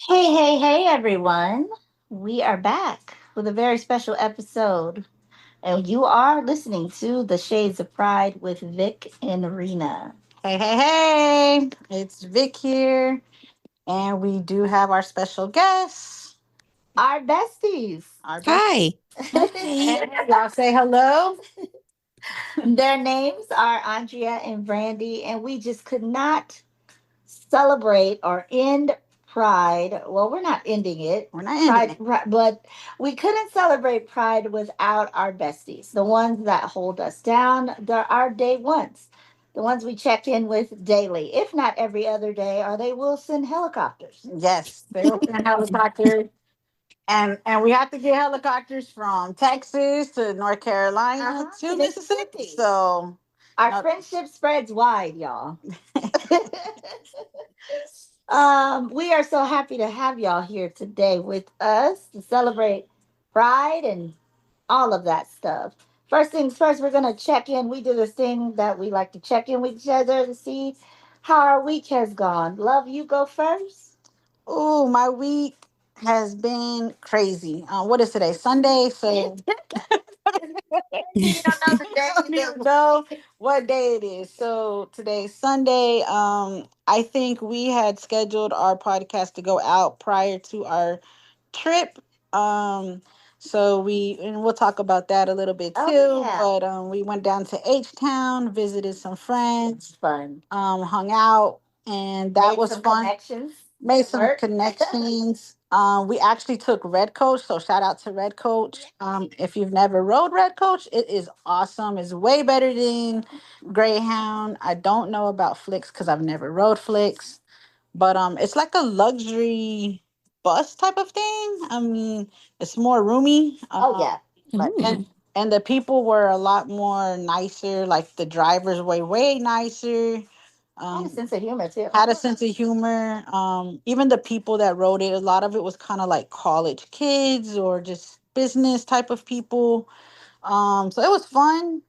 Hey, hey, hey, everyone. We are back with a very special episode, and you are listening to The Shades of Pride with Vic and Rena. Hey, hey, hey! It's Vic here, and we do have our special guest, Our besties. our best. Hi. Hey, y'all say hello. Their names are Andrea and Brandi, and we just could not celebrate or end Pride. Well, we're not ending it. We're not ending it. But we couldn't celebrate Pride without our besties, the ones that hold us down, our day ones, the ones we check in with daily, if not every other day, or they will send helicopters. Yes, they will send helicopters, and we have to get helicopters from Texas to North Carolina To to Mississippi. Mississippi. So, Our no, friendship spreads wide, y'all. We are so happy to have y'all here today with us to celebrate Pride and all of that stuff. First things first, we're gonna check in. We do this thing that we like to check in with each other to see how our week has gone. Love, you go first. ooh, my week has been crazy. What is today? Sunday. So You don't know the I don't day. even know what day it is. So today's Sunday. I think we had scheduled our podcast to go out prior to our trip. Um, so and we'll talk about that a little bit Oh too. yeah, But we went down to H Town, visited some friends, fun. hung out, and that Made was some fun. connections Made at some work. connections. We actually took Red Coach, so shout out to Red Coach. If you've never rode Red Coach, it is awesome. It's way better than Greyhound. I don't know about Flix because I've never rode Flix, but it's like a luxury bus type of thing. I mean, it's more roomy. Oh yeah, but And and the people were a lot more nicer. Like the drivers were way nicer. had a Um, sense of humor too. had a sense of humor. Even the people that wrote it, a lot of it was kind of like college kids or just business type of people. So it was fun.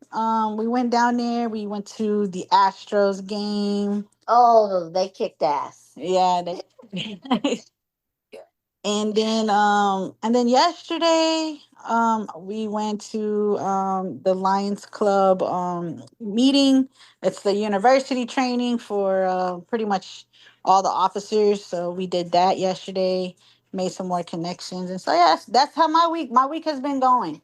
We went down there. We went to the Astros game. Oh, they kicked ass. Yeah, they and then yesterday we went to the Lions Club meeting. It's the university training for pretty much all the officers. So we did that yesterday, made some more connections. And so yes, that's how my week has been going.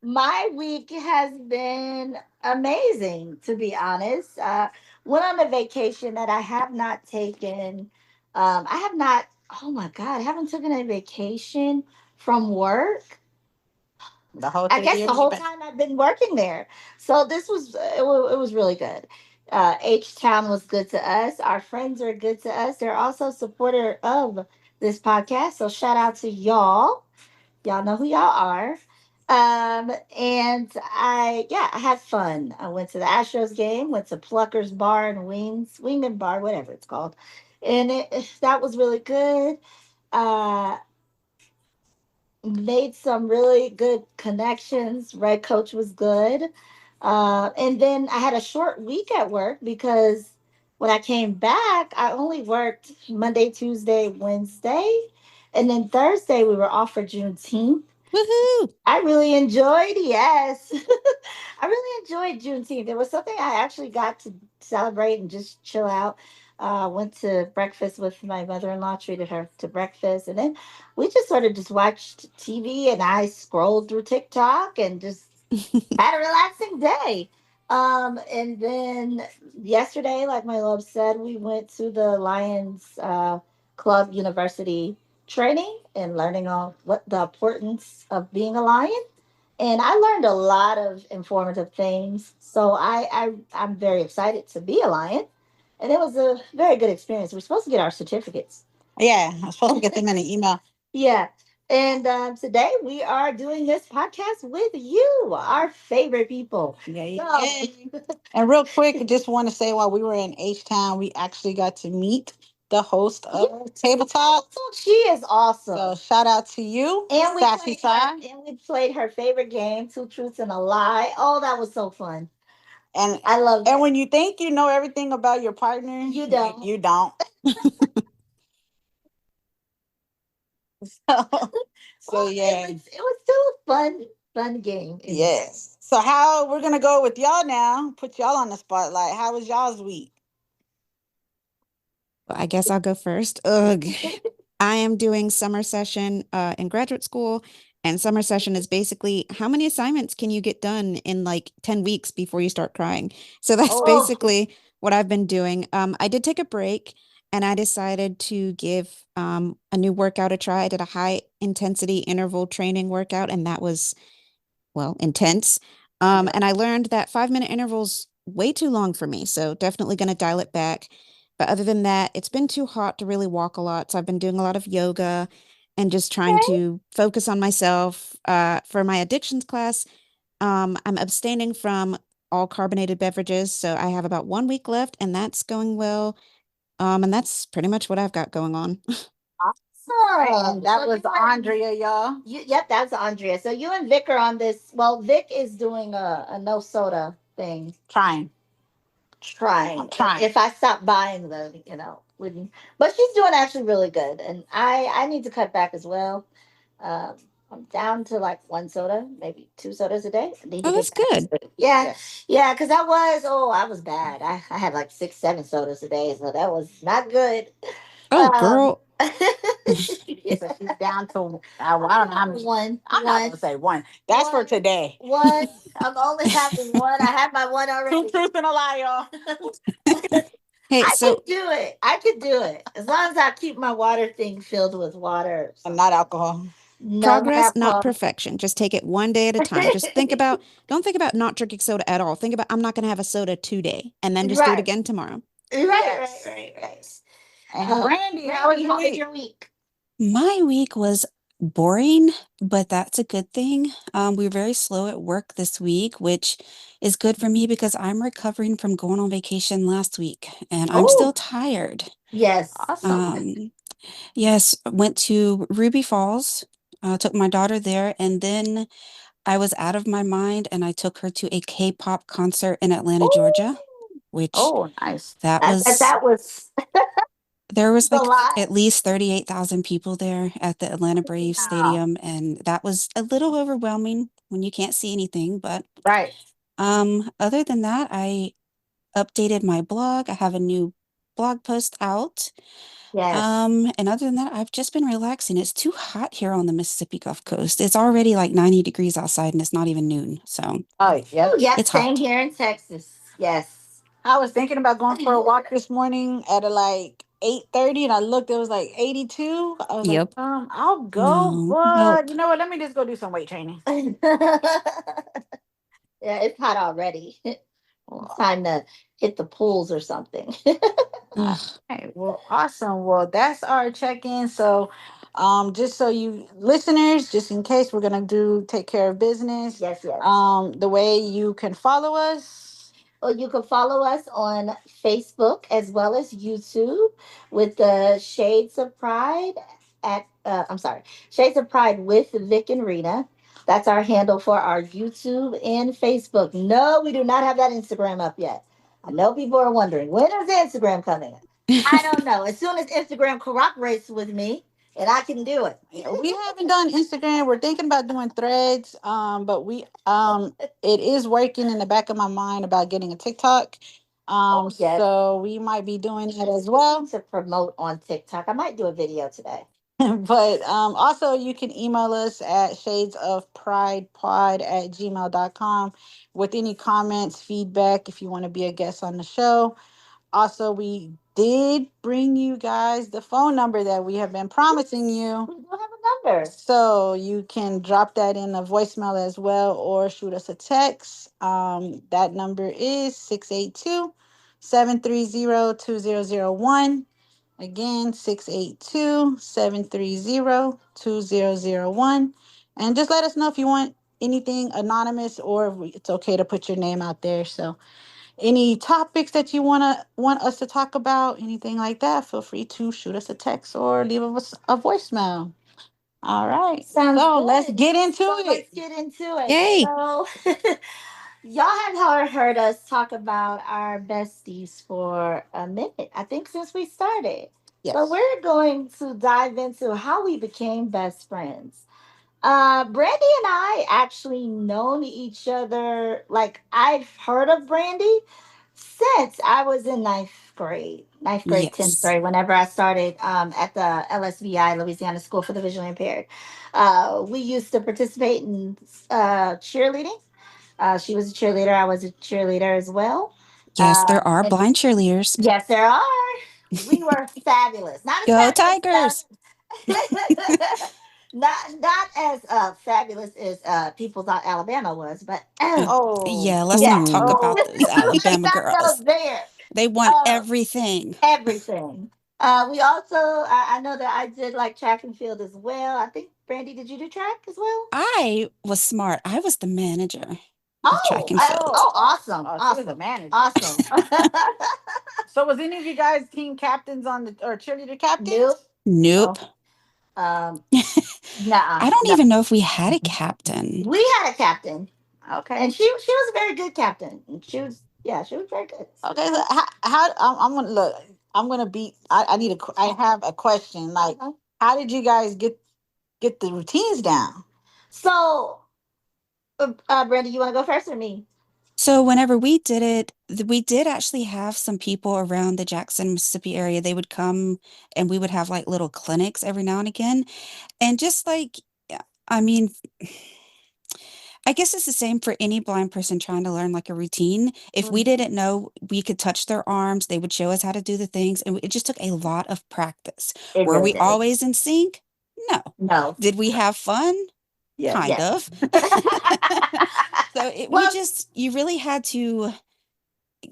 My week has been amazing, to be honest. Went on a vacation that I have not taken. I have not, oh my God, I haven't taken a vacation from work. The whole I three guess the years whole you've been. time I've been working there. So it was really good. H Town was good to us. Our friends are good to us. They're also supporter of this podcast. So shout out to y'all. Y'all know who y'all are. And I had fun. I went to the Astros game, went to Plucker's Bar and Wingman Bar, whatever it's called. And that was really good. Uh, Made some really good connections. Red Coach was good. And then I had a short week at work because when I came back, I only worked Monday, Tuesday, Wednesday. And then Thursday, we were off for Juneteenth. Woohoo. I really enjoyed, yes. I really enjoyed Juneteenth. It was something I actually got to celebrate and just chill out. Went to breakfast with my mother-in-law, treated her to breakfast, and then we just sort of just watched TV and I scrolled through TikTok and just had a relaxing day. And then yesterday, like my love said, we went to the Lions Club University training and learning all what the importance of being a lion. And I learned a lot of informative things. So I'm very excited to be a lion. And it was a very good experience. We're supposed to get our certificates. Yeah, I'm supposed to get them in an email. Yeah. And today we are doing this podcast with you, our favorite people. Yeah, yeah, So, yeah. And real quick, I just want to say while we were in H Town, we actually got to meet the host of Table Talk. she is awesome. So shout out to you, And Sassy Side. and we played her favorite game, Two Truths and a Lie. Oh, that was so fun. And I love and it. when you think you know everything about your partner, You don't. you don't. So, Well, yeah. it was still a fun game. Yes. So how we're gonna go with y'all now? Put y'all on the spotlight. How was y'all's week? Well, I guess I'll go first. Ugh. I am doing summer session in graduate school, and summer session is basically how many assignments can you get done in like 10 weeks before you start crying? So that's Oh, basically what I've been doing. I did take a break and I decided to give a new workout a try. I did a high intensity interval training workout, and that was well, intense. And I learned that 5 minute intervals way too long for me. So definitely going to dial it back. But other than that, it's been too hot to really walk a lot. So I've been doing a lot of yoga and just trying okay. to focus on myself. For my addictions class, I'm abstaining from all carbonated beverages. So I have about 1 week left, and that's going well. And that's pretty much what I've got going on. Awesome. That So was Andrea, y'all. yep, that's Andrea. So you and Vic are on this. Well, Vic is doing a no soda thing. Trying. Trying. I'm trying. If I stop buying them, wouldn't. But she's doing actually really good, and I need to cut back as well. Um, I'm down to like one soda, maybe two sodas a day. I need to Oh, get that's back good. to it. Yeah, yeah, because I was bad. I had like six, seven sodas a day, so that was not good. Oh, Um, girl. So she's down to I don't know how many. one, I'm not gonna say one. That's for one, today. one. I'm only having one. I had my one Two already. truths and a lie, y'all. Hey, I can so do it. I can do it as long as I keep my water thing filled with water. And not alcohol. No, not progress, not alcohol. perfection. Just take it one day at a time. Just don't think about not drinking soda at all. Think about, I'm not going to have a soda today, and then just do it Right, again tomorrow. right. And Brandy, how was your week? My week was boring, but that's a good thing. We were very slow at work this week, which is good for me because I'm recovering from going on vacation last week and I'm Oh, still tired. yes. awesome. Um, yes, went to Ruby Falls, took my daughter there, and then I was out of my mind and I took her to a K-pop concert in Atlanta, Georgia, Oh, which Oh, nice. that that was that was there was a like lot. at least 38,000 people there at the Atlanta Braves Wow. Stadium, and that was a little overwhelming when you can't see anything. But Right. other than that, I updated my blog. I have a new blog post out. Yes. And other than that, I've just been relaxing. It's too hot here on the Mississippi Gulf Coast. It's already like 90 degrees outside, and it's not even noon, so Oh, yep. Oh, yep. it's Same hot. here in Texas. Yes. I was thinking about going for a walk this morning at like 8:30, and I looked. It was like 82. I was like, Yep. I'll go, No. Well, but you know what? Let me just go do some weight training. Yeah, it's hot already. It's time to hit the pools or something. All ugh. right. Well, awesome. Well, that's our check-in. So, just so you listeners, just in case we're gonna do take care of business. Yes, yes. The way you can follow us. Or you can follow us on Facebook as well as YouTube with the Shades of Pride I'm sorry, Shades of Pride with Vic and Rena. That's our handle for our YouTube and Facebook. No, we do not have that Instagram up yet. I know people are wondering when is Instagram coming? I don't know. As soon as Instagram cooperates with me and I can do it. Yeah, we haven't done Instagram. We're thinking about doing Threads. But we it is working in the back of my mind about getting a TikTok. Oh, yes. So we might be doing that as well. To promote on TikTok. I might do a video today. But also you can email us at shadesofpridepod@gmail.com with any comments, feedback if you want to be a guest on the show. Also, we did bring you guys the phone number that we have been promising you. We do have a number. So you can drop that in a voicemail as well or shoot us a text. That number is 682-730-2001. Again, 682-730-2001. And just let us know if you want anything anonymous or if it's okay to put your name out there. So any topics that you want us to talk about, anything like that, feel free to shoot us a text or leave us a voicemail. All right. Sounds So good. let's get into Let's it. get into it. Yay. So, y'all have heard us talk about our besties for a minute. I think since we started. So Yes. we're going to dive into how we became best friends. Brandy and I actually known each other. Like I've heard of Brandy since I was in ninth grade, tenth Yes. grade. Whenever I started at the LSVI, Louisiana School for the Visually Impaired, we used to participate in cheerleading. She was a cheerleader. I was a cheerleader as well. Yes, there are And blind cheerleaders. yes, there are. We were fabulous. Not as Go fabulous Tigers. not as fabulous as people thought Alabama was, but Uh, Oh. yeah, let's not yeah. talk Ooh. about those Let's Alabama not go girls. there. They want Uh, everything. everything. We also, I know that I did like track and field as well. I think Brandy, did you do track as well? I was smart. I was the manager of track Oh, and field. awesome, Oh, she was a awesome, manager. awesome. So was any of you guys team captains on the or cheerleader captains? Nope, Nope. no, um, nah, I don't no. even know if we had a captain. We had a captain, Okay. and she was a very good captain. And she was, yeah, she was very good. Okay. So how I'm gonna look. I'm gonna be. I need a. I have a question. Like, Uh-huh. how did you guys get the routines down? So, Brenda, you want to go first or me? So whenever we did it, we did actually have some people around the Jackson, Mississippi area. They would come and we would have like little clinics every now and again. And just like, yeah, I mean, I guess it's the same for any blind person trying to learn like a routine. If we Mhm. didn't know, we could touch their arms, they would show us how to do the things. And it just took a lot of practice. It Were really we did. always in sync? No. No. Did we have fun? Yes. Kind Yes. of. So you Well, just, you really had to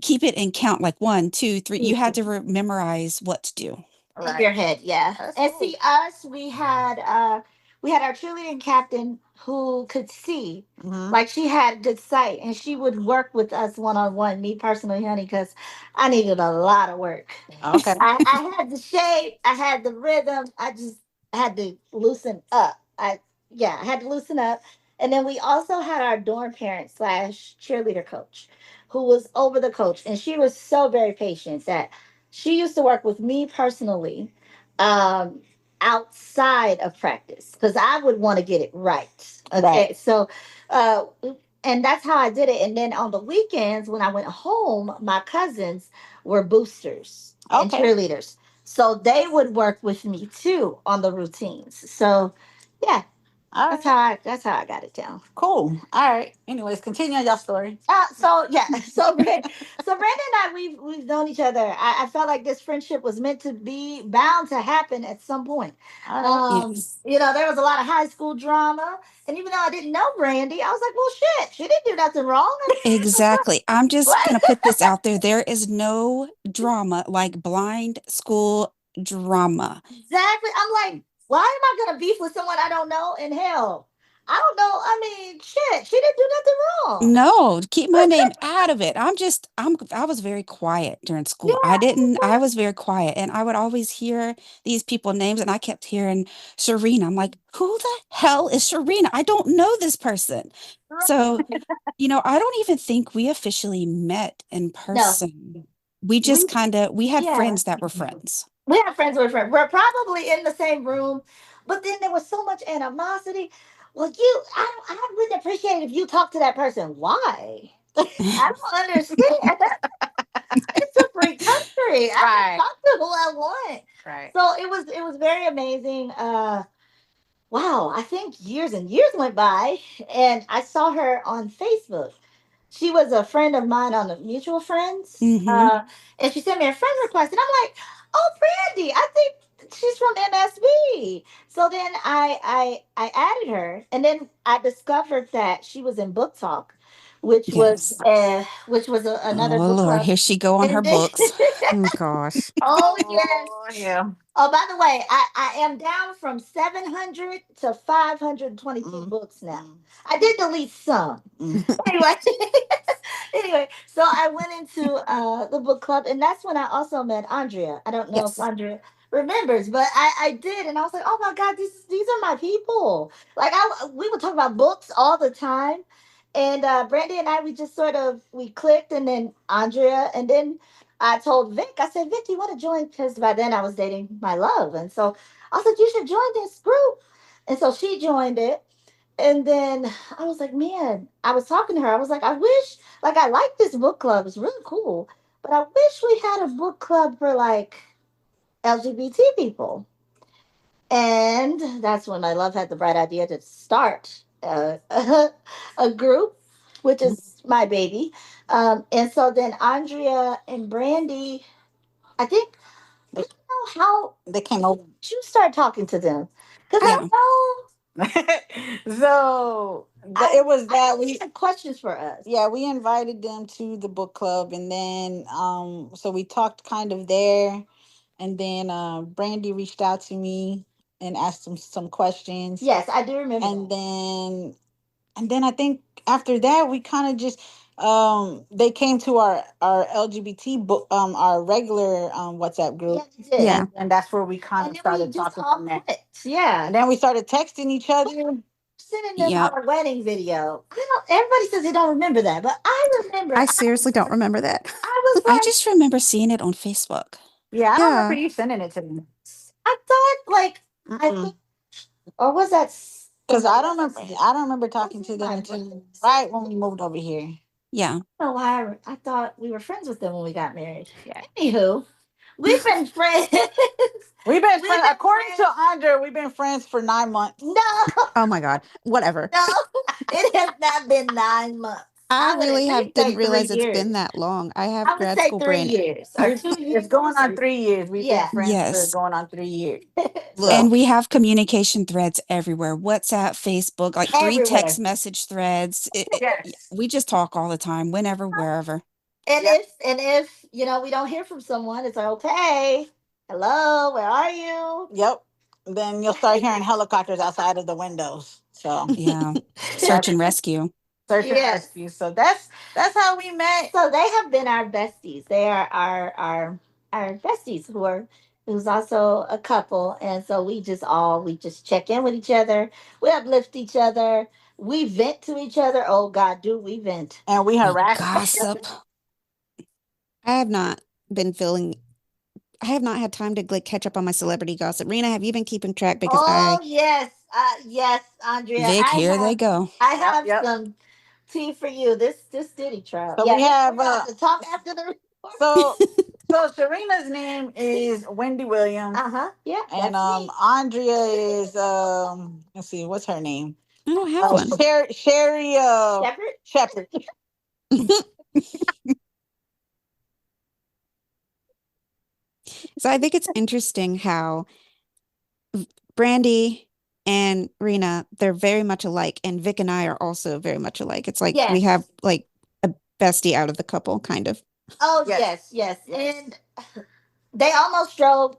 keep it in count like 1, 2, 3. You had to memorize what to do. in Right. your head, yeah. That's And cool. see, us, we had our cheerleading captain who could see, Mm-hmm. like she had good sight, and she would work with us one on one. Me personally, honey, because I needed a lot of work. Okay. I had the shape, I had the rhythm. I just had to loosen up. I had to loosen up. And then we also had our dorm parent slash cheerleader coach, who was over the coach, and she was so very patient that she used to work with me personally, um, outside of practice because I would want to get it right. Right. Okay, so uh, and that's how I did it. And then on the weekends when I went home, my cousins were boosters and Okay. cheerleaders. So they would work with me too on the routines. So yeah, All that's right. how I got it down. Cool. All right. Anyways, continue your story. So yeah, so Brandon and I we've known each other. I felt like this friendship was meant to be bound to happen at some point. All right. Yes. There was a lot of high school drama, and even though I didn't know Brandy, I was like, well, shit, she didn't do nothing wrong. I mean, Exactly. I'm just what? going to put this out there. There is no drama like blind school drama. Exactly. I'm like, why am I gonna beef with someone I don't know? And hell, I don't know. I mean, shit, she didn't do nothing wrong. No, keep my name out of it. I was very quiet during Yeah, school. I was very quiet and I would always hear these people names and I kept hearing Serena. I'm like, who the hell is Serena? I don't know this person. So, I don't even think we officially met in no, person. We we just we had yeah. friends that were friends. We have friends with friends. We're probably in the same room, but then there was so much animosity. Well, I wouldn't appreciate it if you talk to that person. Why? I don't understand. It's a free country. I can Right. talk to who I want. Right. So it was very amazing. Wow, I think years and years went by, and I saw her on Facebook. She was a friend of mine on the mutual friends, Hmm. and she sent me a friend request, and I'm like, "Oh, Brandy, I think she's from MSB." So then I added her, and then I discovered that she was in Book Talk, Yes. which was another Oh book Lord, club, here she go on her and then books. Oh gosh. oh yes. Oh yeah. Oh, by the way, I am down from 700 to 522 Mm, books now. mm, I did delete some. mm. Anyway, anyway, so I went into the book club, and that's when I also met Andrea. I don't know if Yes. Andrea remembers, but I did, and I was like, oh my god, these are my people. Like we would talk about books all the time, and Brandy and I we just sort of we clicked, and then Andrea, and then I told Vic, I said, Vic, you want to join? Because by then I was dating my love. And so I said, you should join this group. And so she joined it. And then I was like, man, I was talking to her. I was like, I wish, like, I like this book club. It's really cool. But I wish we had a book club for like LGBT people. And that's when my love had the bright idea to start a group, which is my baby. And so then Andrea and Brandi, I think, I don't know how They came over. you start talking to them. Because Yeah. I know So it was I that know we you had questions for us. yeah, we invited them to the book club, and then so we talked kind of there, and then Brandy reached out to me and asked some questions. Yes, I do remember And that. then I think after that we kind of just they came to our LGBT book our regular WhatsApp group. Yeah, they did. Yeah. And that's where we kind And of then we started just talking all from there. clicked. Yeah. And then we started texting each other. Sending them Yep. our wedding video. I don't, everybody says they don't remember that, but I remember. I seriously don't remember that. I was I like, just remember seeing it on Facebook. Yeah, I don't remember Yeah. you sending it to me. I thought like I think, or was that Because I somebody don't remember. else? I don't remember talking to them My until friends. right when we moved over here. Yeah. I don't know why I thought we were friends with them when we got married. Yeah. Anywho, we've been friends. We've been We've friends. been According to friends. Andrea, we've been friends for 9 months. No, Oh my God. Whatever. no, it has not been 9 months. I I would at really have least didn't say three realize it's been years. that long. I have I would grad say school three brain. years or 2 years. It's going on 3 years. We've been Yeah. friends for Yes. going on 3 years. So And So we have communication threads everywhere. WhatsApp, Facebook, like 3 everywhere. text message threads. yes, We just talk all the time, whenever, wherever. And yep, if we don't hear from someone, it's like, okay, hello, where are you? yep. Then you'll start hearing helicopters outside of the windows. So Yeah. Search that's and rescue. search and Yes. rescue. So that's how we met. So they have been our besties. They are our besties who's also a couple. And so we just check in with each other. We uplift each other. We vent to each other. Oh God, do we vent? And we We harass each other. gossip. I have not been feeling I have not had time to like catch up on my celebrity gossip. Rena, have you been keeping track? Because Oh yes, yes, Andrea. Vic, here they go. I Yep, have yep. some tea for you. This Diddy trial. So Yeah, we have we're about to talk after the report. so so Serena's name is Wendy Williams. Uh-huh. Yeah, And that's me. Andrea is let's see, what's her name? I don't have one. Sherry Shepherd. Shepherd. So I think it's interesting how Brandy and Rena, they're very much alike, and Vic and I are also very much alike. It's like we have Yes. like a bestie out of the couple, kind of. Oh Yes. yes, yes. And they almost drove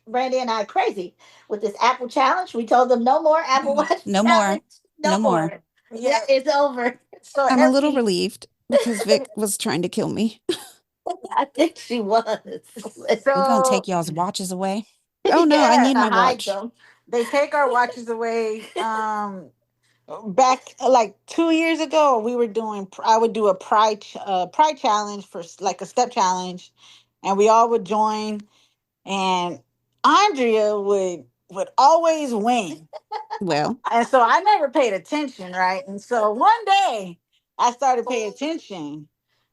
Brandy and I crazy with this Apple challenge. We told them no more Apple Watch No more. challenge. No No more. more. Yeah. Yeah, it's over. So I'm a little every relieved because Vic was trying to kill me. I think she was. We're going to so take y'all's watches away. Oh no, I Yes, yeah, need to my hide watch. them. they take our watches away. Back like 2 years ago, we were doing. I would do a pride challenge for like a step challenge, and we all would join. And Andrea would always win. Well, And so I never paid attention, right? And so one day I started paying attention,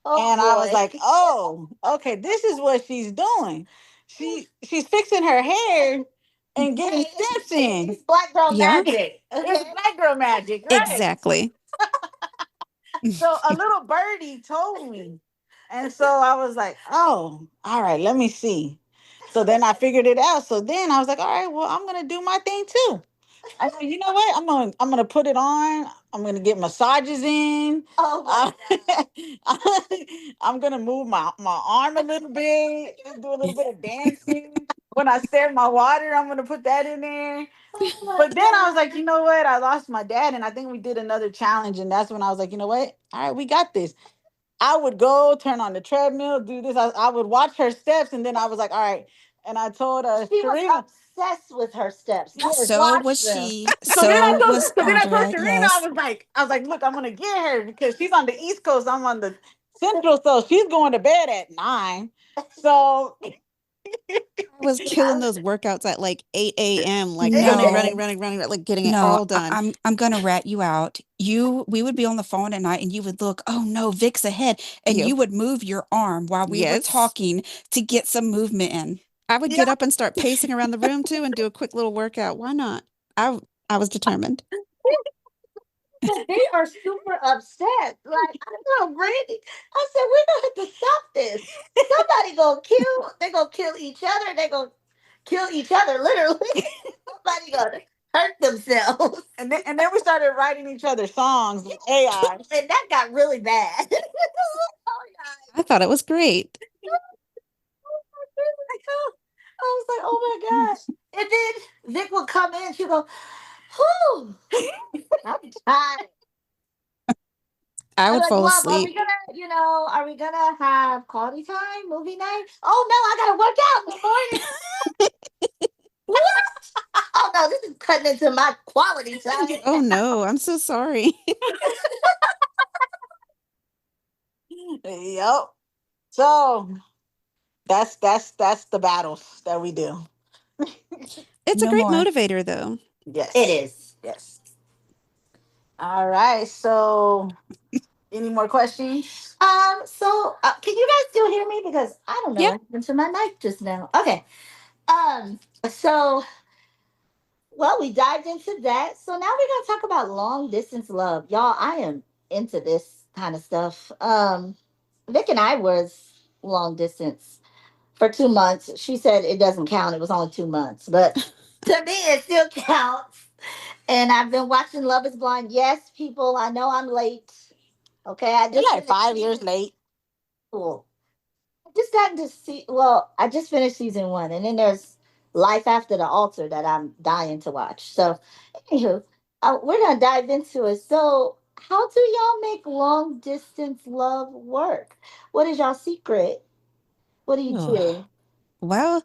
Oh and I was boy. like, "Oh, okay, this is what she's doing. She's fixing her hair and getting steps in. It's black girl yeah, magic. Okay. It's black girl magic, right?" exactly. So a little birdie told me, and so I was like, "Oh, all right, let me see." So then I figured it out. So then I was like, "All right, well, I'm gonna do my thing too." I said, you know what? I'm gonna put it on. I'm gonna get massages in. Oh my I'm gonna move my arm a little bit, just do a little bit of dancing. When I stir my water, I'm gonna put that in there. oh my But then I was like, you know what? I lost my dad, and I think we did another challenge, and that's when I was like, you know what? All right, we got this. I would go turn on the treadmill, do this. I would watch her steps, and then I was like, all right. And I told She was Serena, obsessed with her steps. She would So watch was them. she. So was so then I told Andrea. Serena, Yes. I was like, look, I'm gonna get her because she's on the East Coast. I'm on the Central, so she's going to bed at 9. So I was killing those workouts at like 8 a.m., like running, No. running, running, running, like getting it No, all done. I'm gonna rat you out. We would be on the phone at night and you would look, oh no, Vic's ahead. And you Yep. would move your arm while we were Yes. talking to get some movement in. I would yeah, get up and start pacing around the room too and do a quick little workout. Why not? I was determined. They are super upset. Like, I know, Brandy. I said, we're gonna have to stop this. Somebody gonna kill, they gonna kill each other, they gonna kill each other, literally. Somebody gonna hurt themselves. and then we started writing each other songs with AI. And that got really bad. Oh, I thought it was great. I was like, oh my God. And then Vic would come in, she'd go, whew, I'm tired. I I'm would like, fall love, are we asleep. gonna, are we gonna have quality time, movie night? Oh no, I gotta work out in the morning. What? Oh no, this is cutting into my quality time. Oh no, I'm so sorry. Yep. So that's the battles that we do. It's a No great more. motivator though. Yes. It is. Yes. All right. So, any more questions? Can you guys still hear me? Because I don't know Yeah. what happened to my mic just now. Okay. So well, we dived into that. So now we're gonna talk about long distance love. Y'all, I am into this kind of stuff. Vic and I was long distance for 2 months. She said it doesn't count. It was only 2 months, but to me, it still counts. And I've been watching Love Is Blind. Yes, people, I know I'm late. Okay, I You're just like 5 years late. cool. I just got to see. Well, I just finished season 1, and then there's Life After the Altar that I'm dying to watch. So, anywho, we're gonna dive into it. So, how do y'all make long distance love work? What is y'all secret? What do you Ugh. do? Well,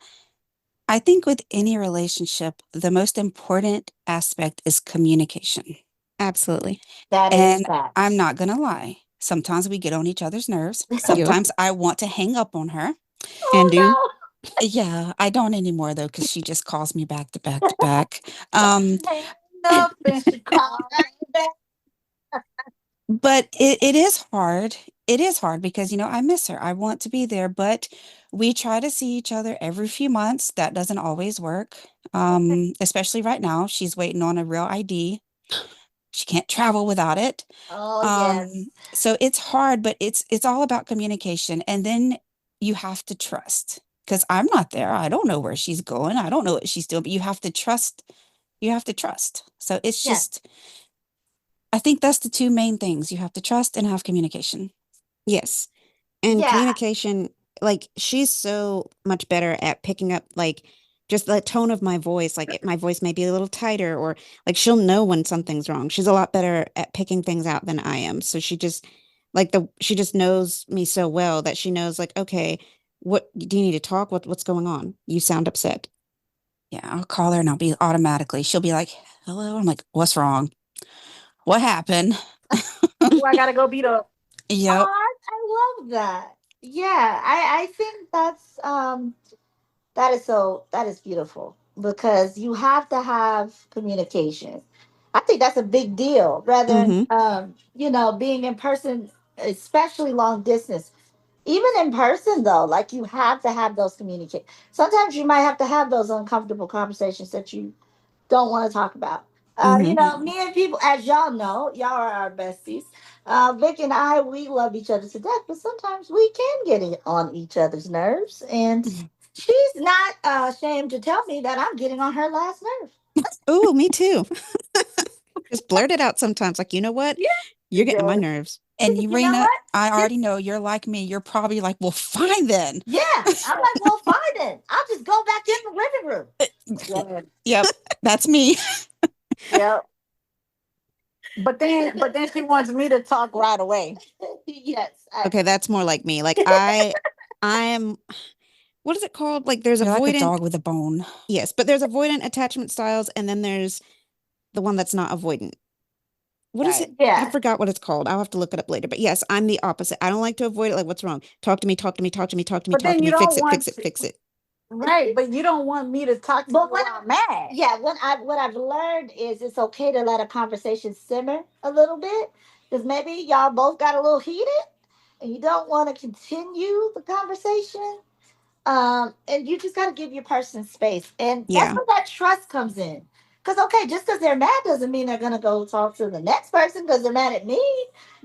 I think with any relationship, the most important aspect is communication. Absolutely. That is And I'm facts. not gonna lie. Sometimes we get on each other's nerves. Yep. Sometimes I want to hang up on her. And do. Oh Yeah, I don't anymore though, because she just calls me back to back to back. no! Hang up and she called right back. But it is hard. It is hard because, I miss her. I want to be there, but we try to see each other every few months. That doesn't always work. Especially right now. She's waiting on a real ID. She can't travel without it. Oh yes, So it's hard, but it's all about communication. And then you have to trust because I'm not there. I don't know where she's going. I don't know what she's doing, but you have to trust. You have to trust. So it's yes, just, I think that's the two main things. You have to trust and have communication. Yes. And yeah, communication, like she's so much better at picking up like just the tone of my voice. Like my voice may be a little tighter, or like she'll know when something's wrong. She's a lot better at picking things out than I am. So she just she just knows me so well that she knows like, okay, what do you need to talk? What's going on? You sound upset. Yeah, I'll call her and she'll be like, hello. I'm like, what's wrong? What happened? Who I gotta go beat up? Yep. I love that. Yeah, I think that is beautiful because you have to have communication. I think that's a big deal rather than Mm-hmm. being in person, especially long distance. Even in person though, like you have to have those communicate. Sometimes you might have to have those uncomfortable conversations that you don't want to talk about. Mm-hmm. Me and people, as y'all know, y'all are our besties. Vic and I, we love each other to death, but sometimes we can get on each other's nerves. And she's not ashamed to tell me that I'm getting on her last nerve. Oh, me too. Just blurt it out sometimes. Like, you know what? Yeah, You're she getting on my does. nerves. And You know Urena, what? I This, already know you're like me. You're probably like, well, fine then. yeah, I'm like, well, fine then. I'll just go back in the living room. Yeah. Yep, that's me. Yeah. But then she wants me to talk right away. Yes. Okay, that's more like me. Like I'm what is it called? Like there's You're like a avoidant. dog with a bone. Yes, but there's avoidant attachment styles and then there's the one that's not avoidant. what is it? Right. I Yeah. forgot what it's called. I'll have to look it up later. But yes, I'm the opposite. I don't like to avoid it. Like, what's wrong? Talk to me, talk to me, talk to me, talk to me, But talk then to you me. don't Fix it, want fix it, to, fix it. right, but you don't want me to talk to you But while I'm mad. yeah, what I've learned is it's okay to let a conversation simmer a little bit because maybe y'all both got a little heated and you don't want to continue the conversation. And you just got to give your person space, and that's Yeah, where that trust comes in. Because okay, just because they're mad doesn't mean they're gonna go talk to the next person because they're mad at me.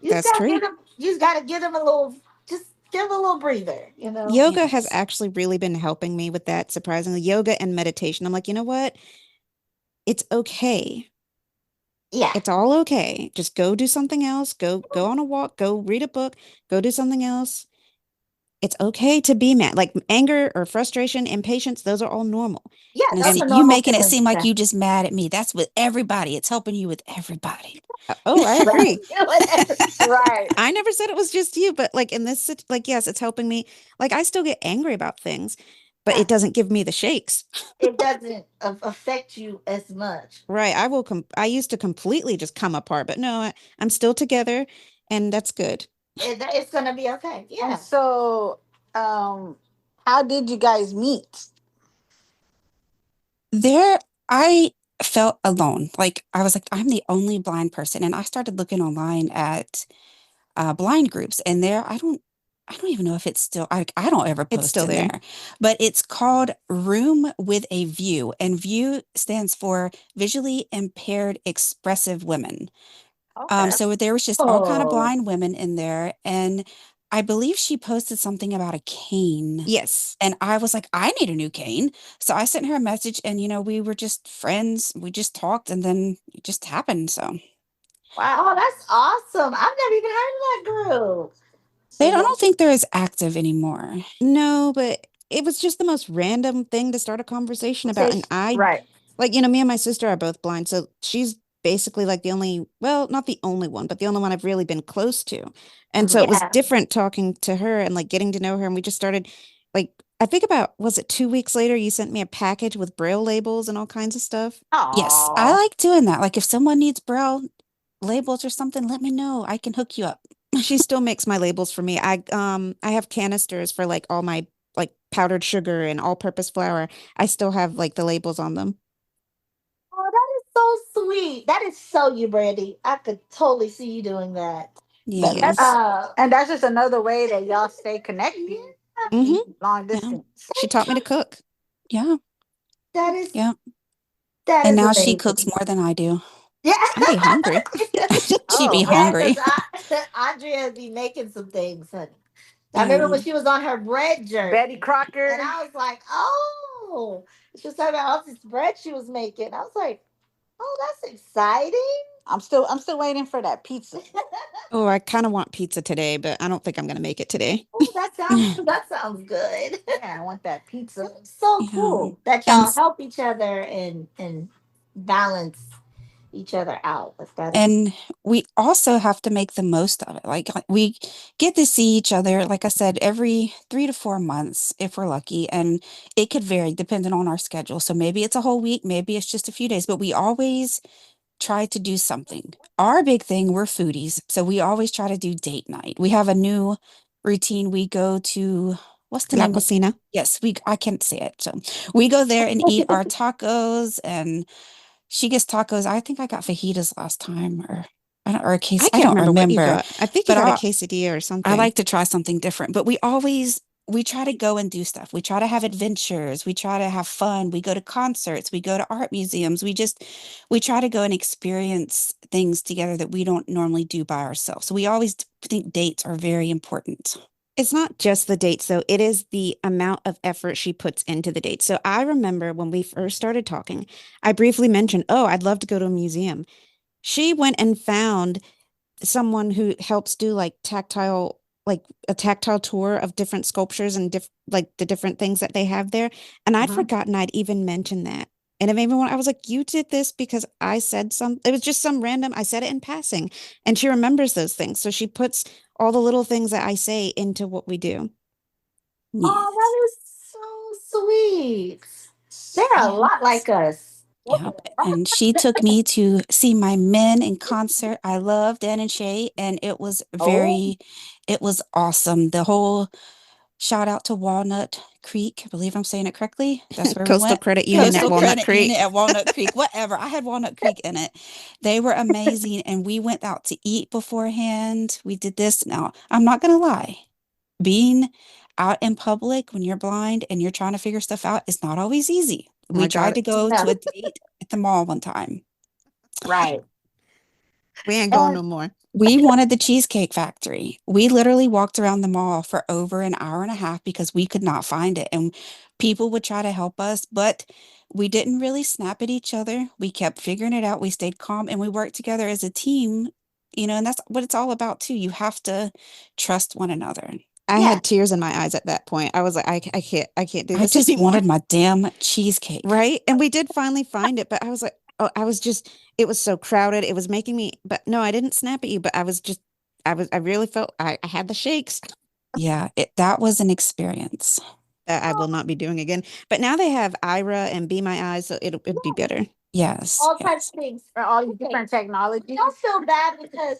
You just that's gotta true. give them. You just gotta give them a little. Just give them a little breather. You know. Yoga has Yes. actually really been helping me with that, surprisingly. Yoga and meditation. I'm like, you know what? It's okay. Yeah. It's all okay. Just go do something else. Go on a walk, go read a book, go do something else. It's okay to be mad. Like anger or frustration, impatience, those are all normal. Yeah. And Those And see, are you normal making it feelings. seem like Yeah. you just mad at me. That's with everybody. It's helping you with everybody. oh, I agree. Whatever. Right. I never said it was just you, but like in this, like, yes, it's helping me. Like I still get angry about things, but Yeah. it doesn't give me the shakes. It doesn't affect you as much. Right. I used to completely just come apart, but no, I'm still together and that's good. It's gonna be okay. And Yeah. so, how did you guys meet? There, I felt alone. Like I was like, I'm the only blind person. And I started looking online at blind groups, and there I don't even know if it's still I don't ever It's post still in there. there, but it's called Room with a View, and View stands for Visually Impaired Expressive Women. Okay. So there was just all kind of Oh. blind women in there, and I believe she posted something about a cane. Yes. And I was like, I need a new cane. So I sent her a message, and we were just friends. We just talked, and then it just happened. So Wow. Oh, that's awesome. I've never even heard of that group. they So don't, I that, don't think they're as active anymore. No, but it was just the most random thing to start a conversation about. And I, Right. like, me and my sister are both blind. So she's basically like the only, well, not the only one, but the only one I've really been close to. And so it was yeah. different talking to her and like getting to know her. And we just started, like, I think about, was it 2 weeks later, you sent me a package with braille labels and all kinds of stuff? Yes, I Oh, like doing that. Like if someone needs braille labels or something, let me know. I can hook you up. She still makes my labels for me. I have canisters for like all my like powdered sugar and all-purpose flour. I still have like the labels on them. Oh, that is so sweet. That is so you, Brandy. I could totally see you doing that. but that's Yes. Yes. and that's just another way that y'all stay connected, Mm-hmm. long Yeah. distance. She taught me to cook. Yeah. that is Yeah. that And is now she cooks amazing. more than I do. Yeah. I'd be hungry. She be Oh, Yeah, because hungry. Andrea be making some things, honey. I remember Yeah. when she was on her bread Betty journey, Crocker. and I was like, "Oh," she was talking about all this bread she was making. I was like, "Oh, that's exciting." I'm still waiting for that pizza. Oh, I kind of want pizza today, but I don't think I'm gonna make it today. Oh, that sounds good. Yeah, I want that pizza. So Yeah. cool that And y'all help each other and balance each other out. That's and we also have to make the most of it. Like we get to see each other, like I said, every 3 to 4 months if we're lucky. And it could vary depending on our schedule. So maybe it's a whole week, maybe it's just a few days, but we always try to do something. Our big thing, we're foodies. So we always try to do date night. We have a new routine. We go to what's the La name of cocina. Yes, I can't say it. So we go there and eat our tacos, and she gets tacos. I think I got fajitas last time, or I don't, or a case. I I can't don't remember what you remember, got. I think you but got a I quesadilla or I something. like to try something different. But we try to go and do stuff. We try to have adventures. We try to have fun. We go to concerts. We go to art museums. We try to go and experience things together that we don't normally do by ourselves. So we always think dates are very important. It's not just the dates, though. It is the amount of effort she puts into the dates. So I remember when we first started talking, I briefly mentioned, oh, I'd love to go to a museum. She went and found someone who helps do like a tactile tour of different sculptures and like the different things that they have there. And I'd Hmm. forgotten I'd even mentioned that. And if anyone, I was like, you did this because I said it was just some random, I said it in passing. And she remembers those things. So she puts all the little things that I say into what we do. oh, Yes. that is so sweet. They're a Yeah. lot like us. Yep. And she took me to see my men in concert. I love Dan and Shay, and Oh, it was awesome. The whole shout out to Walnut Creek. I believe I'm saying it correctly. That's where we Coastal went. Credit Union at Coastal Walnut Credit Union Creek. at Walnut Creek, whatever. I had Walnut Creek in it. They were amazing. And we went out to eat beforehand. We did this. Now, I'm not going to lie. Being out in public when you're blind and you're trying to figure stuff out is not always easy. Oh We my tried God. to go No. to a date at the mall one time. right. We ain't going And no more. We wanted the Cheesecake Factory. We literally walked around the mall for over an hour and a half because we could not find it. And people would try to help us, but we didn't really snap at each other. We kept figuring it out. We stayed calm and we worked together as a team, and that's what it's all about too. You have to trust one another. I yeah. had tears in my eyes at that point. I was like, I can't do I this just anymore. wanted my damn cheesecake. Right? And we did finally find it, but I was like, oh, it was so crowded. It was making me, but no, I didn't snap at you, but I really felt I had the shakes Yeah, that was an experience. that I will not be doing again. But now they have Ira and Be My Eyes, so it'd be better. Yes, All types yes. of things. For all these Okay. different technologies. Don't feel bad because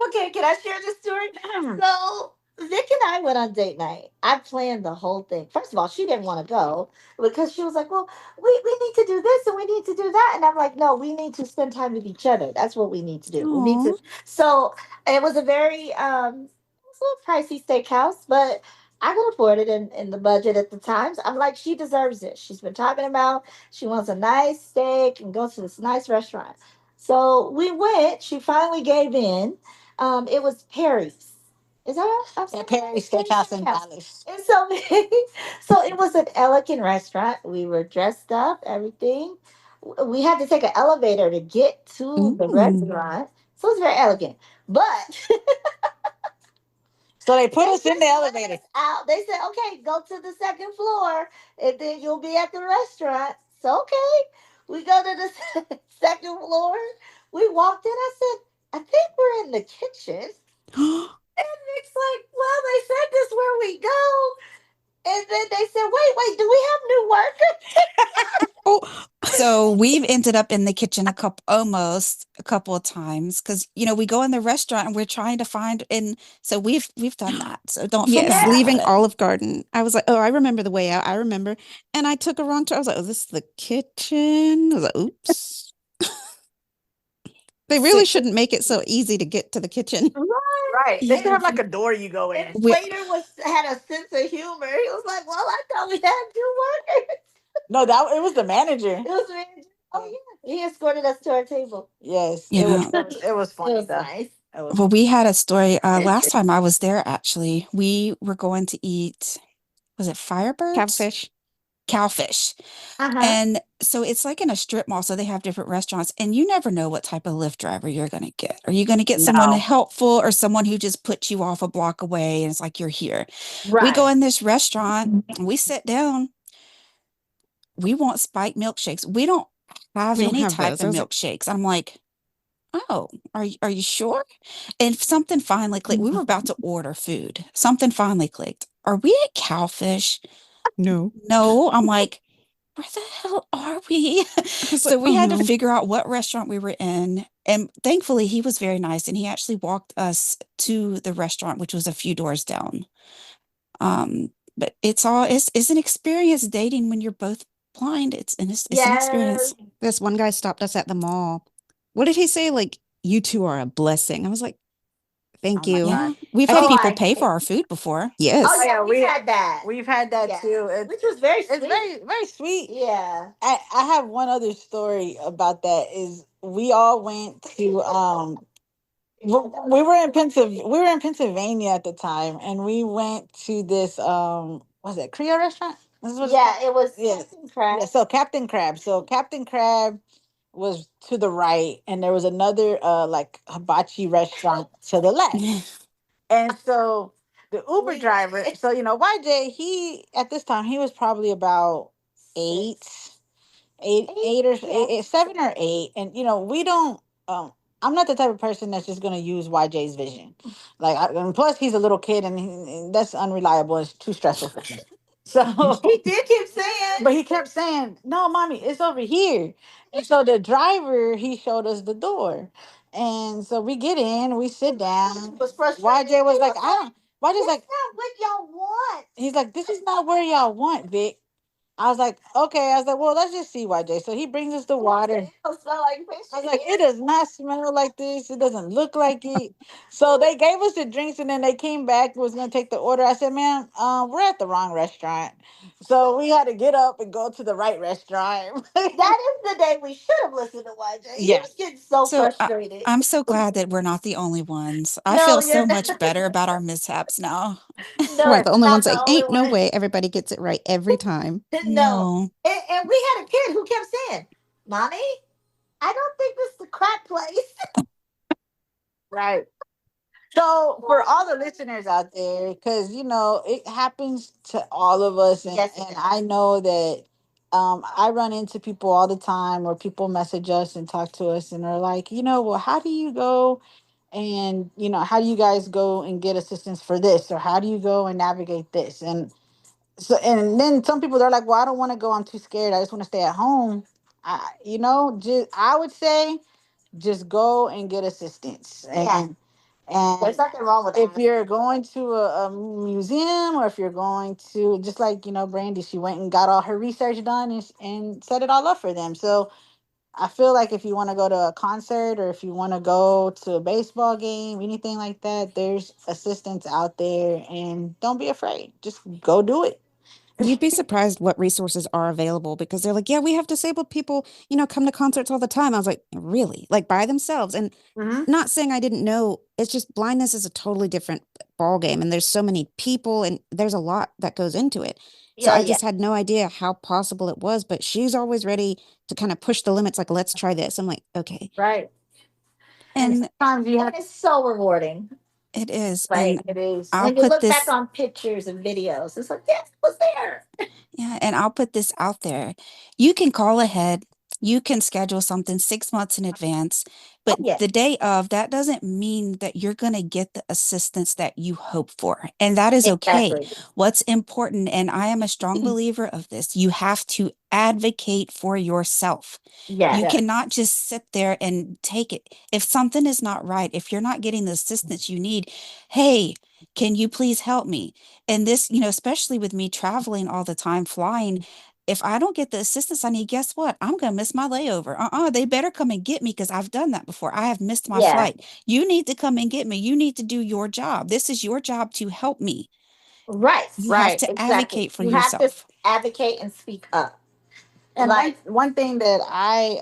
okay, can I share this story? So Vic and I went on date night. I planned the whole thing. First of all, she didn't want to go because she was like, "Well, we need to do this and we need to do that," and I'm like, "No, we need to spend time with each other. That's what we need to do. We need Oh, to." So it was a very it was a little pricey steakhouse, but I could afford it in the budget at the times. I'm like, she deserves it. She's been talking about she wants a nice steak and go to this nice restaurant. So we went. She finally gave in. It was Perry's. Is that right? I'm Yeah, saying that Perry right? Perry's Steakhouse in Steakhouse. Dallas. And so, so it was an elegant restaurant. We were dressed up, everything. We had to take an elevator to get to the mm. restaurant. So it's very elegant. But So they put they us in just the let elevator. us out. They said, okay, go to the second floor and then you'll be at the restaurant. So, okay. We go to the second floor. We walked in. I said, I think we're in the kitchen. And Nick's like, well, they said this where we go. And then they said, wait, do we have new workers? Oh, So we've ended up in the kitchen almost a couple of times because we go in the restaurant and we're trying to find, and so we've done that. So don't feel yes, bad Yeah. about leaving it. Olive Garden. I was like, oh, I remember the way out. I remember. And I took a wrong turn. I was like, oh, this is the kitchen. I was like, oops. They So really shouldn't make it so easy to get to the kitchen. Right. Right. They should yeah, have like a door you go And in. the we waiter had a sense of humor. He was like, well, I thought we had new workers. No, that it was the manager. It was really, oh, yeah. He escorted us to our table. Yes, it was. yeah. It was It funny was though. nice. It was Well, funny. we had a story last time I was there. Actually, we were going to eat. Was it Firebirds? Catfish. Cowfish. Uh huh. And so it's like in a strip mall, so they have different restaurants, and you never know what type of Lyft driver you're going to get. Are you going to get someone No. helpful or someone who just puts you off a block away and it's like you're here? We go Right. in this restaurant, we sit down, we want spiked milkshakes. We don't have We don't any have type those. of I was like, milkshakes. I'm like, oh, are you sure? And something finally clicked. We were about to order food. Something finally clicked. Are we at Cowfish? no. No. I'm like, where the hell are we? I was like, So we oh had to no. figure out what restaurant we were in. And thankfully, he was very nice and he actually walked us to the restaurant, which was a few doors down. But it's an experience dating when you're both blind. It's an Yes. experience. This one guy stopped us at the mall. What did he say? Like, you two are a blessing. I was like, Oh thank my you. god. Yeah, we've I had Oh, think, people I pay for did. our food before. Oh, Oh yes. yeah, yeah, we've had that. we've had that Yeah. too. Which was very It's sweet. very sweet. Yeah. I have one other story about that. Is we all went to we were in Pennsylvania at the time, and we went to this was it Creole restaurant? This is what it's Yeah, called? it was Yeah. Captain Crab. Yeah, so Captain Crab. So Captain Crab was to the right, and there was another like hibachi restaurant to the left. And so the Uber driver, so YJ, he at this time he was probably about eight, eight or Yeah. 7 or 8, and we don't. Um, I'm not the type of person that's just gonna use YJ's vision, and plus he's a little kid, and that's unreliable. It's too stressful for him. So He did keep saying But he kept saying, "No, mommy, it's over here." And so the driver, he showed us the door. And so we get in, we sit down. Was frustrated. YJ was like, I don't, YJ's like, That's not what y'all want. he's like, this is not where y'all want, Vic. I was like, okay. I was like, well, let's just see, YJ. So he brings us the water. It don't smell like fish. I was like, it does not smell like this. It doesn't look like it. So they gave us the drinks and then they came back, was gonna take the order. I said, ma'am, we're at the wrong restaurant. So we had to get up and go to the right restaurant. That is the day we should have listened to YJ. He Yeah. was getting so So frustrated. I'm so glad that we're not the only ones. I No, feel you're so much better about our mishaps now. no, We're the you're only not ones the like, only ain't no one. way everybody gets it right every time. No. No. And we had a kid who kept saying, Mommy, I don't think this is the crack place. Right. So for all the listeners out there, because it happens to all of us, and, Yes, and I know that I run into people all the time, or people message us and talk to us, and they're like, well, how do you go, and how do you guys go and get assistance for this, or how do you go and navigate this, and and then some people they're like, well, I don't want to go, I'm too scared, I just want to stay at home. Just I would say just go and get assistance. Yeah. And There's nothing wrong with if that. you're going to a museum, or if you're going to, just like Brandy, she went and got all her research done and set it all up for them. So I feel like if you want to go to a concert, or if you want to go to a baseball game, anything like that, there's assistance out there, and don't be afraid, just go do it. You'd be surprised what resources are available because they're like, yeah, we have disabled people, come to concerts all the time. I was like, really? Like by themselves. And Hmm. not saying I didn't know, it's just blindness is a totally different ball game. And there's so many people and there's a lot that goes into it. So Yeah, I yeah. just had no idea how possible it was, but she's always ready to kind of push the limits, like, let's try this. I'm like, okay. Right. And And sometimes you And have it's so rewarding. it is. Right. And it is. I'll When you put look back this on pictures and videos, it's like, yes, it was there. Yeah, and I'll put this out there. You can call ahead. You can schedule something 6 months in advance, Oh, but yeah. the day of, that doesn't mean that you're going to get the assistance that you hope for. And that is okay. Exactly. What's important, and I am a strong believer of this, you have to advocate for yourself. Yes. You Yeah. cannot just sit there and take it. If something is not right, if you're not getting the assistance you need, hey, can you please help me? And this, especially with me traveling all the time, flying, if I don't get the assistance I need, guess what? I'm going to miss my layover. They better come and get me because I've done that before. I have missed my Yeah. flight. You need to come and get me. You need to do your job. This is your job to help me. Right. You have Right. to Exactly. advocate for You have to yourself. advocate and speak up. And Like, one thing that I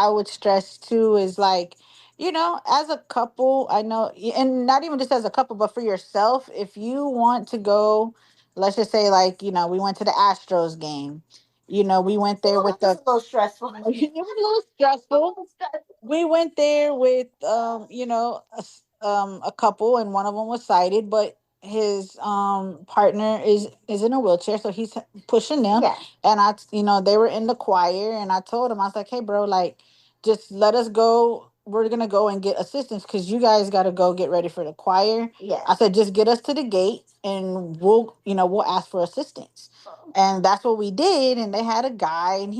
would stress too is, like, as a couple, I know, and not even just as a couple, but for yourself, if you want to go, let's just say, like, we went to the Astros game, we went there oh, with that was the a little stressful. it was a little stressful. We went there with a couple, and one of them was sighted, but his partner is in a wheelchair, so he's pushing them. Yeah. And they were in the choir, and I told him, I was like, hey bro, like, just let us go, we're gonna go and get assistance because you guys got to go get ready for the choir. Yes. I said, just get us to the gate and we'll ask for assistance. And that's what we did, and they had a guy, and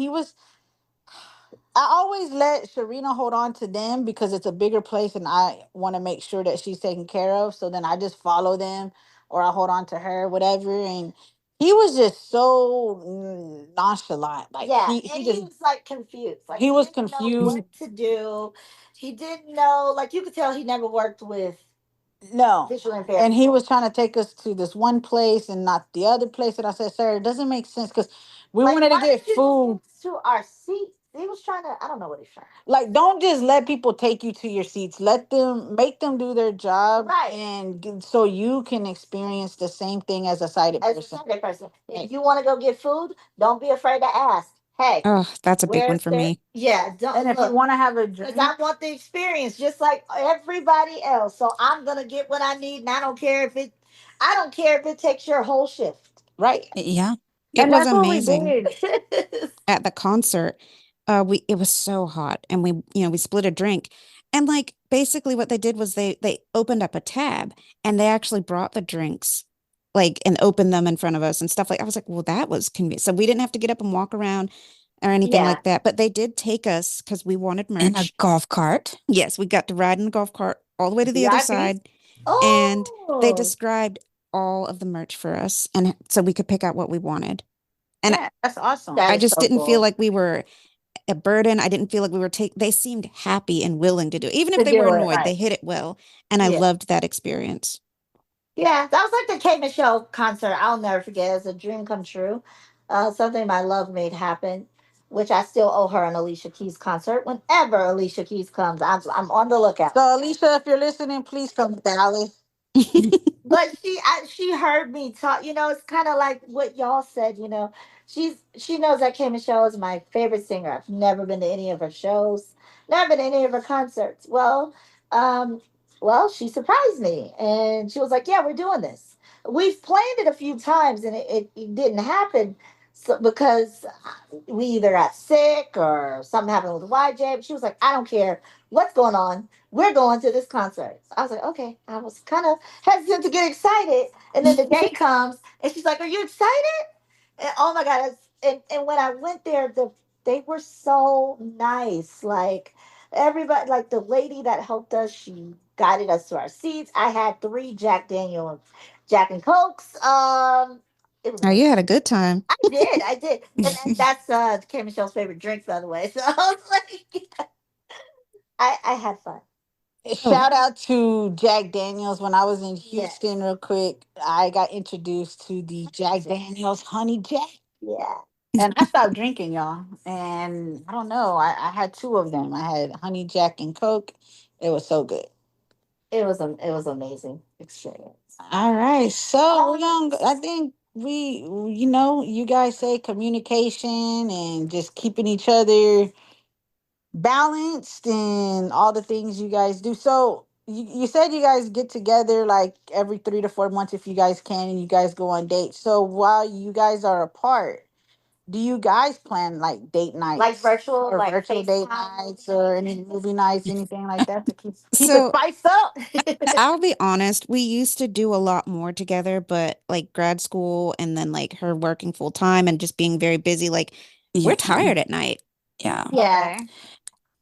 I always let Sharina hold on to them because it's a bigger place and I want to make sure that she's taken care of. So then I just follow them, or I hold on to her, whatever. And he was just so nonchalant. Like Yeah. he And he just was like confused. Like he he was didn't know confused. what to do. He didn't know, like you could tell he never worked with No. visually impaired And he people. was trying to take us to this one place and not the other place. And I said, sir, it doesn't make sense because we Like, wanted to why get did you food. just to our seats? He was trying to, I don't know what he's trying. Like, don't just let people take you to your seats, let them make them do their job, Right. and so you can experience the same thing as a sighted As a person. Sunday person. Right. If you want to go get food, don't be afraid to ask. Hey, Oh, that's a big one where's for there? me. Yeah, And don't if you look. want to have a Because drink, I want the experience just like everybody else. So I'm gonna get what I need, and I don't care if it takes your whole shift. right? Yeah. It And was that's what we amazing. did. At the concert, it was so hot and we split a drink. And basically what they did was they opened up a tab and they actually brought the drinks like and open them in front of us and stuff like I was like, well, that was convenient. So we didn't have to get up and walk around or anything Yeah. like that. But they did take us because we wanted In a merch. golf cart. Yes, we got to ride in the golf cart all the way to the other VIP. side, and they Oh, described all of the merch for us, and so we could pick out what we wanted. And Yeah, that's awesome. that I is just so didn't feel cool like we were a burden. I didn't feel like we were take. They seemed happy and willing to do it. Even if to they were do it. annoyed, Right. they hit it well, and I Yeah. loved that experience. Yeah. That was like the K Michelle concert. I'll never forget. It was a dream come true. Something my love made happen, which I still owe her an Alicia Keys concert. Whenever Alicia Keys comes, I'm on the lookout. So Alicia, if you're listening, please come to Dallas. But she heard me talk. It's kind of like what y'all said. She knows that K Michelle is my favorite singer. I've never been to any of her shows, never been to any of her concerts. Um, well, she surprised me, and she was like, "Yeah, we're doing this." We've planned it a few times, and it didn't happen. So because we either got sick or something happened with YJ. But she was like, "I don't care what's going on. We're going to this concert." So I was like, "Okay." I was kind of hesitant to get excited. And then the day comes and she's like, "Are you excited?" And oh my God. And when I went there, they were so nice. Like everybody, like the lady that helped us, she guided us to our seats. I had three Jack and Cokes. It was Oh, you amazing. had a good time. I did. And that's K Michelle's favorite drink, by the way. So I was like, I had fun. Oh, Shout out to Jack Daniels. When I was in Yes. Houston, real quick, I got introduced to the Jack Daniels Honey Jack. Yeah. And I stopped drinking, y'all. And I don't know. I had two of them. I had Honey Jack and Coke. It was so good. It was amazing experience. All right. So we're going I think you guys say communication and just keeping each other balanced and all the things you guys do. So you said you guys get together like every 3 to 4 months if you guys can, and you guys go on dates. So while you guys are apart, do you guys plan like date Like nights virtual, or like virtual date FaceTime nights movie or any movie nights, anything like that to keep it so spiced up? night. I'll be honest, we used to do a lot more together, but like grad school and then like her working full time and just being very busy, like we're Yeah. tired at night. Yeah. Yeah, Okay.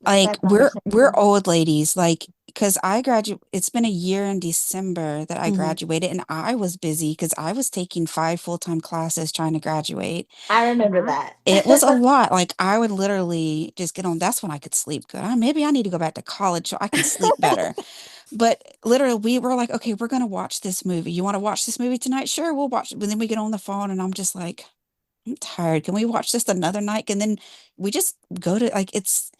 Like that's we're understandable. old ladies, like because I graduate it's been a year in December that I Hmm. graduated and I was busy because I was taking 5 full-time classes trying to graduate. I remember Mhm. that. It was a lot. Like I would literally just get on. That's when I could sleep good. Maybe I need to go back to college so I can sleep better. But literally, we were like, okay, we're gonna watch this movie. You want to watch this movie tonight? Sure, we'll watch it. But then we get on the phone, and I'm just like, I'm tired. Can we watch this another night? And then we just go to like it's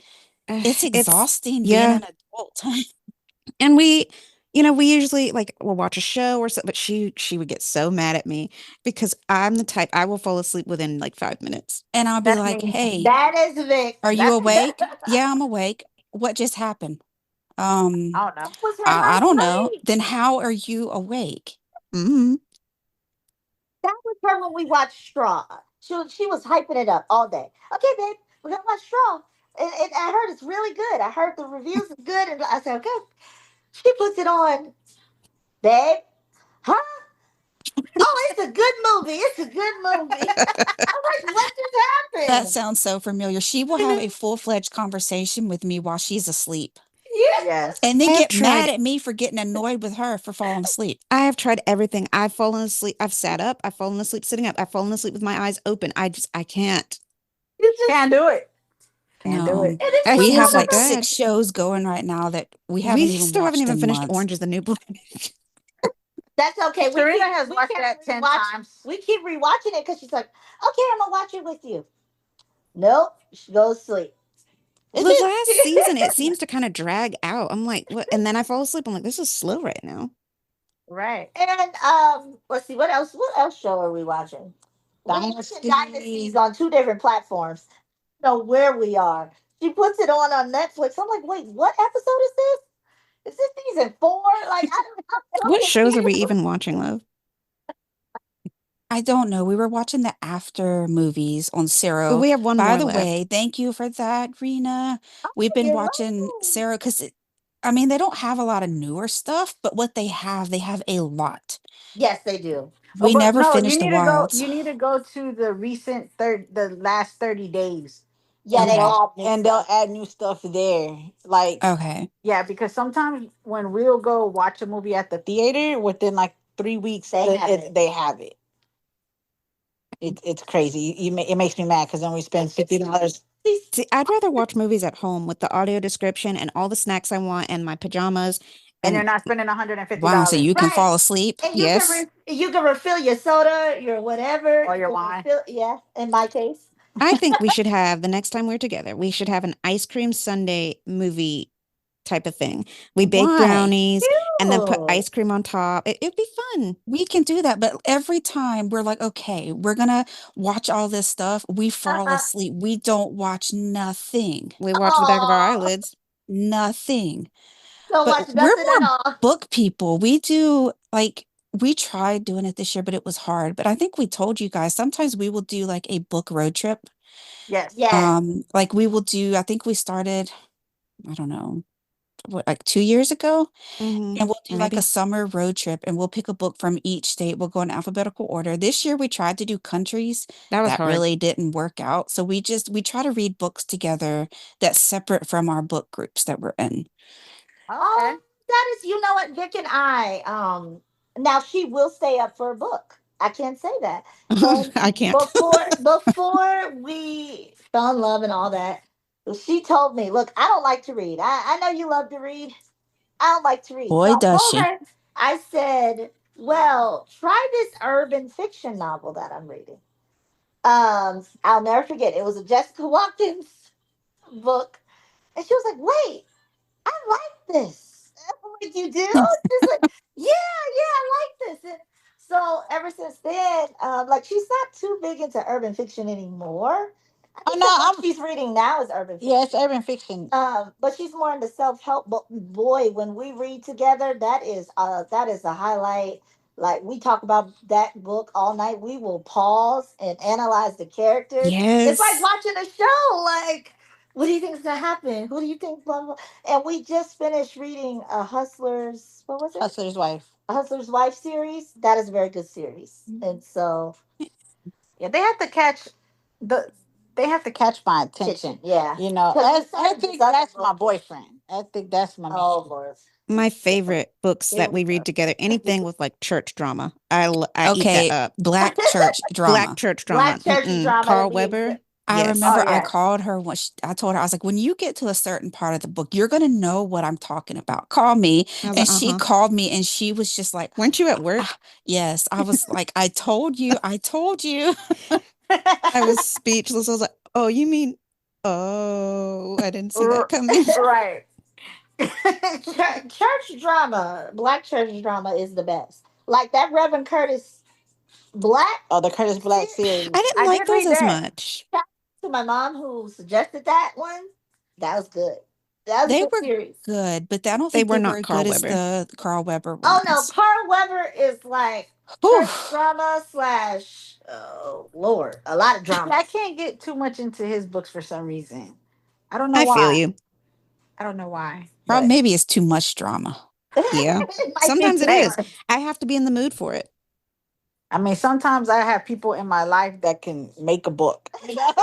It's exhausting being yeah, an adult. and we usually like we'll watch a show or so, but she would get so mad at me because I'm the type I will fall asleep within like 5 minutes. And I'll be That's like, me. hey, That is Vic. are you That awake? Yeah, I'm awake. What just happened? Um, I don't know. was her I last don't know. night. Then how are you awake? Hmm. That was her when we watched Straw. She was hyping it up all day. Okay, babe, we're gonna watch Straw. And I heard it's really good. I heard the reviews are good, and I said, okay. She puts it on, babe. Huh? Oh, it's a good movie. It's a good movie. I'm like, what just That happened? sounds so familiar. She will have a full-fledged conversation with me while she's asleep. Yeah. Yes. And I then have get mad tried at me for getting annoyed with her for falling asleep. I have tried everything. I've fallen asleep. I've sat up. I've fallen asleep sitting up. I've fallen asleep with my eyes open. I can't. It's just, Can't do it. Can't do No. it. and it's We He have so like whatever. good. 6 shows going right now that we We haven't even still haven't watched even in finished months. Orange is the New Black. That's okay. Serena has We watched kept that 10 rewatching. times. We keep rewatching it because she's like, okay, I'm gonna watch it with you. Nope, she goes to sleep. Well, It's the last season, it just seems to kind of drag out. I'm like, what? And then I fall asleep. I'm like, this is slow right now. Right. and let's see what else. What else show are we watching? We're watching Dynasties Dynasty. on two different platforms. I don't know where we are. She puts it on Netflix. I'm like, wait, what episode is this? Is this season four? Like, I'm so What shows are we confused. even watching, love? I don't know. We were watching the after movies on Oh, Cero. we have one By more the left. way, thank you for that, Rena. Oh, We've been you're watching welcome. Cero because I mean, they don't have a lot of newer stuff, but what they have a lot. Yes, they do. Oh, We but never no, you finished the need to go. wilds. You need to go to the last 30 days, Yeah, and they Okay. add new and they'll stuff. add new stuff there. Like, Okay. yeah, because sometimes when we'll go watch a movie at the theater, within like 3 weeks, They have it. they have it. It's crazy. It makes me mad because then we spend $50. See, I'd rather watch movies at home with the audio description and all the snacks I want and my pajamas. And you're And not spending one hundred and fifty Wow. So dollars you can Right. fall asleep. And yes, you can refill your soda, your whatever. or You your can wine. refill, yeah, in my case. I think we should have the next time we're together, we should have an ice cream sundae movie type of thing. We bake Why? brownies and then put Cute. ice cream on top. It'd be fun. We can do that, but every time we're like, okay, we're gonna watch all this stuff, we fall Uh-uh. asleep. We don't watch nothing. We watch the back of our Oh, eyelids. Nothing. don't But watch we're nothing at more all. book people. We do like we tried doing it this year, but it was hard. But I think we told you guys sometimes we will do like a book road trip. Yes. Yes. Like we will do, I think we started, I don't know, what, like 2 years ago. Hmm. And we'll do like a Maybe. summer road trip and we'll pick a book from each state. We'll go in alphabetical order. This year we tried to do countries. That was That hard. really didn't work out. So we try to read books together that's separate from our book groups that we're in. Okay. Oh, that is, you know what, Vic and I, now she will stay up for a book. I can't say that. And I can't. before we fell in love and all that, she told me, look, I don't like to read. I know you love to read. I don't like to read. So Boy, I does told she. her, I said, well, try this urban fiction novel that I'm reading. I'll never forget. It was a Jessica Watkins book. And she was like, wait, I like this. I'm like, you do? She's like, yeah, yeah, I like this. And so ever since then, like she's not too big into urban fiction anymore. I Oh think no, the book she's reading now is urban fiction. yeah, it's urban fiction. But she's more into self help. But boy, when we read together, that is a highlight. Like we talk about that book all night. We will pause and analyze the characters. It's like Yes. watching a show. Like, what do you think is gonna happen? Who do you think? Blah, blah. And we just finished reading a Hustler's. What was it? Hustler's Wife. A Hustler's Wife series. That is a very good series. And so, Yeah, the they have to catch my kitchen, attention. yeah. You know, Because we I started this think other that's my book. boyfriend. I think that's my man. Oh Lord. My Yeah. favorite books Here that we we read go. together, anything with like church drama. I eat that Okay, up. Black church Black drama. church drama. Black church drama to Carl be Weber. exact. I Yes. Oh remember I yes. called her when I told her, I was like, when you get to a certain part of the book, you're going to know what I'm talking about. Call me. I was And like, she uh-huh. called me and she was just like, Weren't you at work? "Ah, yes. I was like, I told you, I told you. I was speechless. I was like, oh, you mean, oh, I didn't see that R- coming. right. Church drama, black church drama is the best. Like that Reverend Curtis Black. Oh, the Curtis Black I series. didn't I like did those read as that. much. Shout out to my mom who suggested that one. That was good. That was a They good were series. good, but I don't They think were they were not as Carl good as Weber. the Carl Weber Oh no, ones. Carl Weber is like Whew. church drama slash. Oh Lord, a lot of drama. I can't get too much into his books for some reason. I don't know I feel why. you. I don't know why, Probably but maybe it's too much drama. Yeah. It might be Sometimes too it is. much. I have to be in the mood for it. I mean, sometimes I have people in my life that can make a book. You know?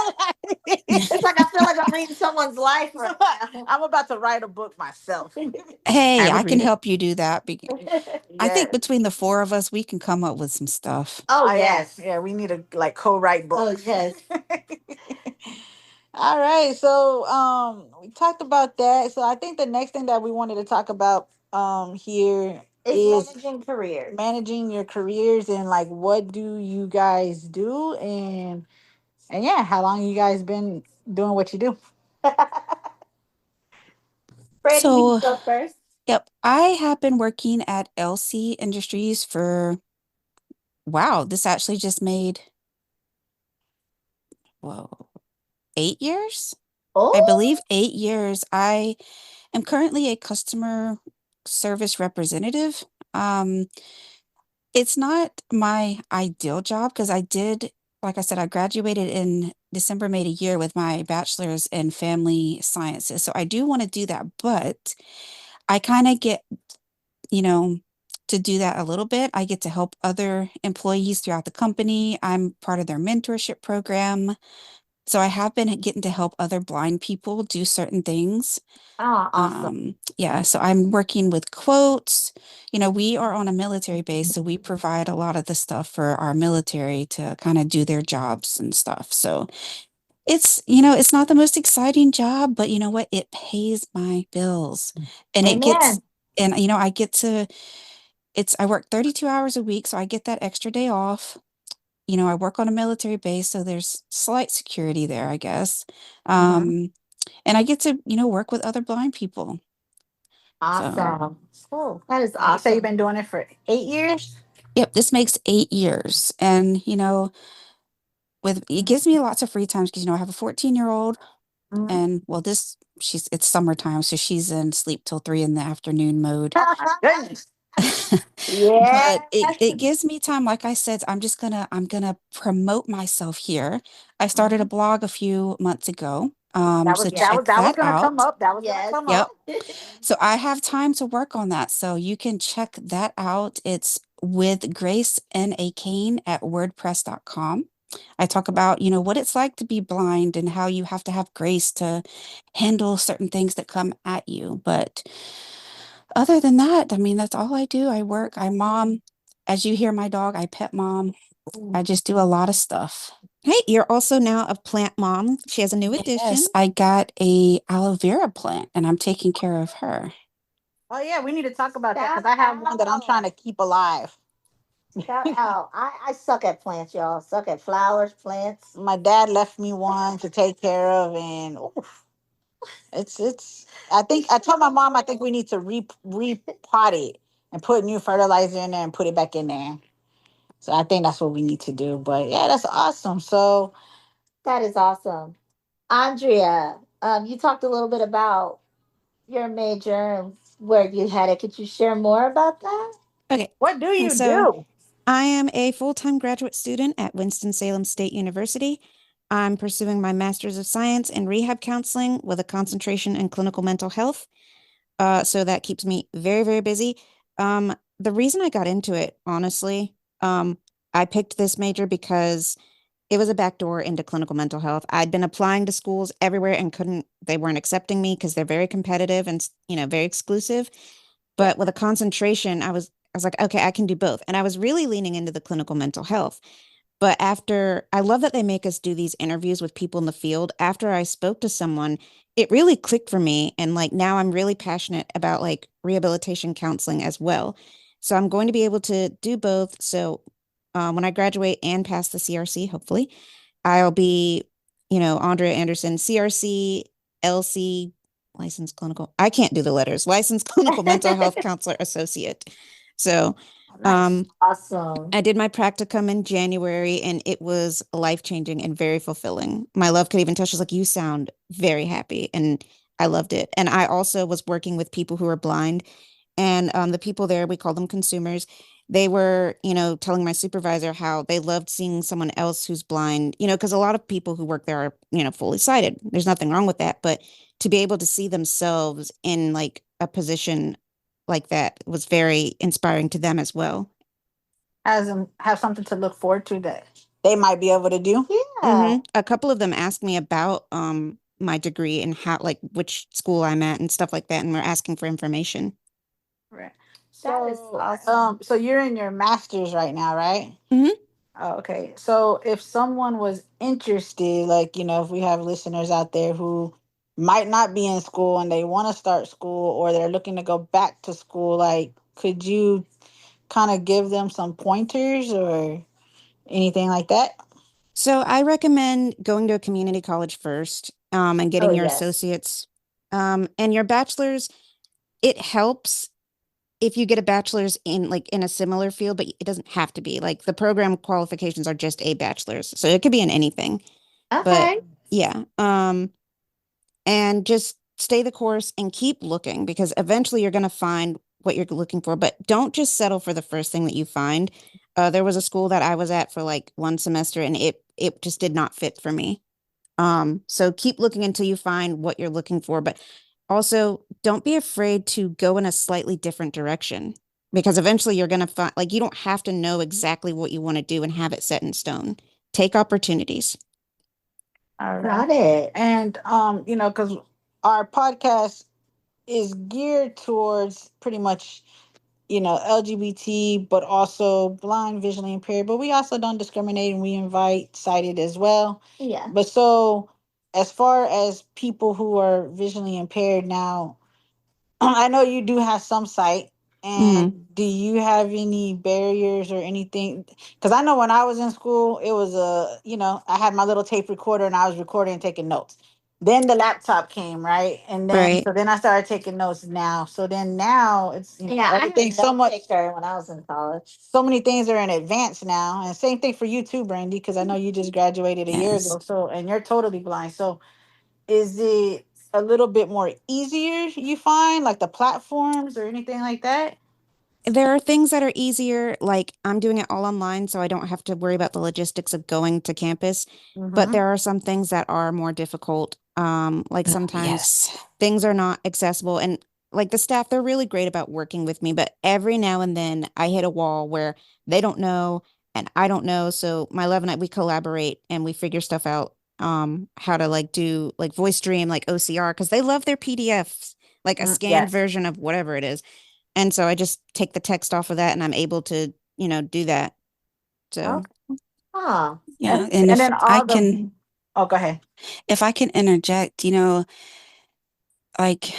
It's like I feel like I'm reading someone's life right now. I'm about to write a book myself. Hey, I I would can read it. help you do that. I think Yeah. between the four of us, we can come up with some stuff. Oh Oh yeah, yes. yeah. We need to like co-write Oh books. yes. All right. So we talked about that. So I think the next thing that we wanted to talk about here It's is managing careers. managing your careers and like what do you guys do and yeah, how long you guys been doing what you do? Brandy, you can So, go first. yep, I have been working at LC Industries for, wow, this actually just made, whoa, 8 years? I Oh, believe 8 years. I am currently a customer service representative. Um, it's not my ideal job because like I said, I graduated in December, made a year with my bachelor's in family sciences. So I do want to do that, but I kind of get, you know, to do that a little bit. I get to help other employees throughout the company. I'm part of their mentorship program. So I have been getting to help other blind people do certain things. Oh, awesome. Yeah, so I'm working with quotes. We are on a military base, so we provide a lot of the stuff for our military to kind of do their jobs and stuff. So it's not the most exciting job, but you know what? It pays my bills. And it gets, Amen. and I get to, I work 32 hours a week, so I get that extra day off. I work on a military base, so there's slight security there, I guess. Hmm. Um, and I get to, work with other blind people. So, Awesome. Cool. That is And you say you've awesome. been doing it for 8 years? yep, this makes 8 years. And, it gives me lots of free times because, I have a 14-year-old Mhm. and well, it's summertime, so she's in sleep till 3 in the afternoon mode. Oh my goodness. Yeah. But it gives me time. Like I said, I'm gonna promote myself here. I started a Mhm. blog a few months ago. That So was that was check that was that gonna come out. up. That was gonna Yes. come Yep. up. So I have time to work on that. So you can check that out. It's with Grace and a Cane at wordpress.com. I talk about, what it's like to be blind and how you have to have grace to handle certain things that come at you. But other than that, I mean, that's all I do. I work, I mom. As you hear my dog, I pet mom. I just do a lot of stuff. Hey, you're also now a plant mom. She has a new addition. Yes, I got a aloe vera plant and I'm taking care of her. Oh yeah, we need to talk about that Shout because I have one that I'm trying out. to keep alive. Shout out. I suck at plants, y'all. Suck at flowers, plants. My dad left me one to take care of, and oof, it's. I We think I should told my have mom I think we need to repot it and put new fertilizer in there and put it back in there. So I think that's what we need to do. But yeah, that's awesome. So That is awesome. Andrea, you talked a little bit about your major and where you had it. Could you share more about that? Okay. what do And you so do? I am a full-time graduate student at Winston-Salem State University. I'm pursuing my Master's of Science in Rehab Counseling with a concentration in clinical mental health. So that keeps me very, very busy. The reason I got into it, honestly, I picked this major because it was a backdoor into clinical mental health. I'd been applying to schools everywhere and they weren't accepting me because they're very competitive and, very exclusive. Yeah. But with a concentration, I was like, okay, I can do both. And I was really leaning into the clinical mental health. But I love that they make us do these interviews with people in the field. After I spoke to someone, it really clicked for me. And like now I'm really passionate about like rehabilitation counseling as well. So I'm going to be able to do both. So when I graduate and pass the CRC, hopefully, I'll be, Andrea Anderson, CRC, LC, licensed clinical. I can't do the letters, licensed clinical mental health counselor associate. So, Nice. um, Awesome. I did my practicum in January and it was life-changing and very fulfilling. My love could even tell. She's like, you sound very happy. And I loved it. And I also was working with people who are blind. And the people there, we call them consumers. They were, telling my supervisor how they loved seeing someone else who's blind, because a lot of people who work there are, fully sighted. There's nothing wrong with that. But to be able to see themselves in like a position like that was very inspiring to them as well. Has them have something to look forward to that they might be able to do. Yeah. A couple of them asked me about my degree and how like which school I'm at and stuff like that, and we're asking for information. Right. That is So, awesome. so you're in your master's right now, right? Hmm. Oh, okay. So if someone was interested, like, if we have listeners out there who might not be in school and they want to start school or they're looking to go back to school, like, could you kind of give them some pointers or anything like that? So I recommend going to a community college first, and Oh getting your yes. associates, and your bachelor's. It helps if you get a bachelor's in like in a similar field, but it doesn't have to be. Like the program qualifications are just a bachelor's, so it could be in anything. But Okay. yeah, and just stay the course and keep looking because eventually you're going to find what you're looking for, but don't just settle for the first thing that you find. There was a school that I was at for like one semester and it just did not fit for me. So keep looking until you find what you're looking for, but also don't be afraid to go in a slightly different direction. because eventually you're going to find, like, you don't have to know exactly what you want to do and have it set in stone. Take opportunities. All right. Got it. And because our podcast is geared towards pretty much, LGBT, but also blind, visually impaired. But we also don't discriminate, and we invite sighted as well. Yeah. But so, as far as people who are visually impaired now, I know you do have some sight. Mhm. And do you have any barriers or anything? Because I know when I was in school, it was I had my little tape recorder and I was recording and taking notes. Then the laptop came, right? And then Right. so then I started taking notes now. So then now it's Yeah, I had a everything's so note much, taker when I was in college. so many things are in advance now. And same thing for you too, Brandy, because I know you just graduated a year Yes. ago. So and you're totally blind. So is it a little bit more easier, you find, like the platforms or anything like that? There are things that are easier, like I'm doing it all online, so I don't have to worry about the logistics of going to campus. But Mm-hmm. there are some things that are more difficult. Like sometimes Yes. things are not accessible, and like the staff, they're really great about working with me. But every now and then, I hit a wall where they don't know and I don't know. So my love and I, we collaborate and we figure stuff out. How to like do like voice stream, like OCR, because they love their PDFs, like a scanned Yes. version of whatever it is. And so I just take the text off of that and I'm able to, do that. So, Okay. Oh, And Yeah. And and then all the go ahead. if I can interject, like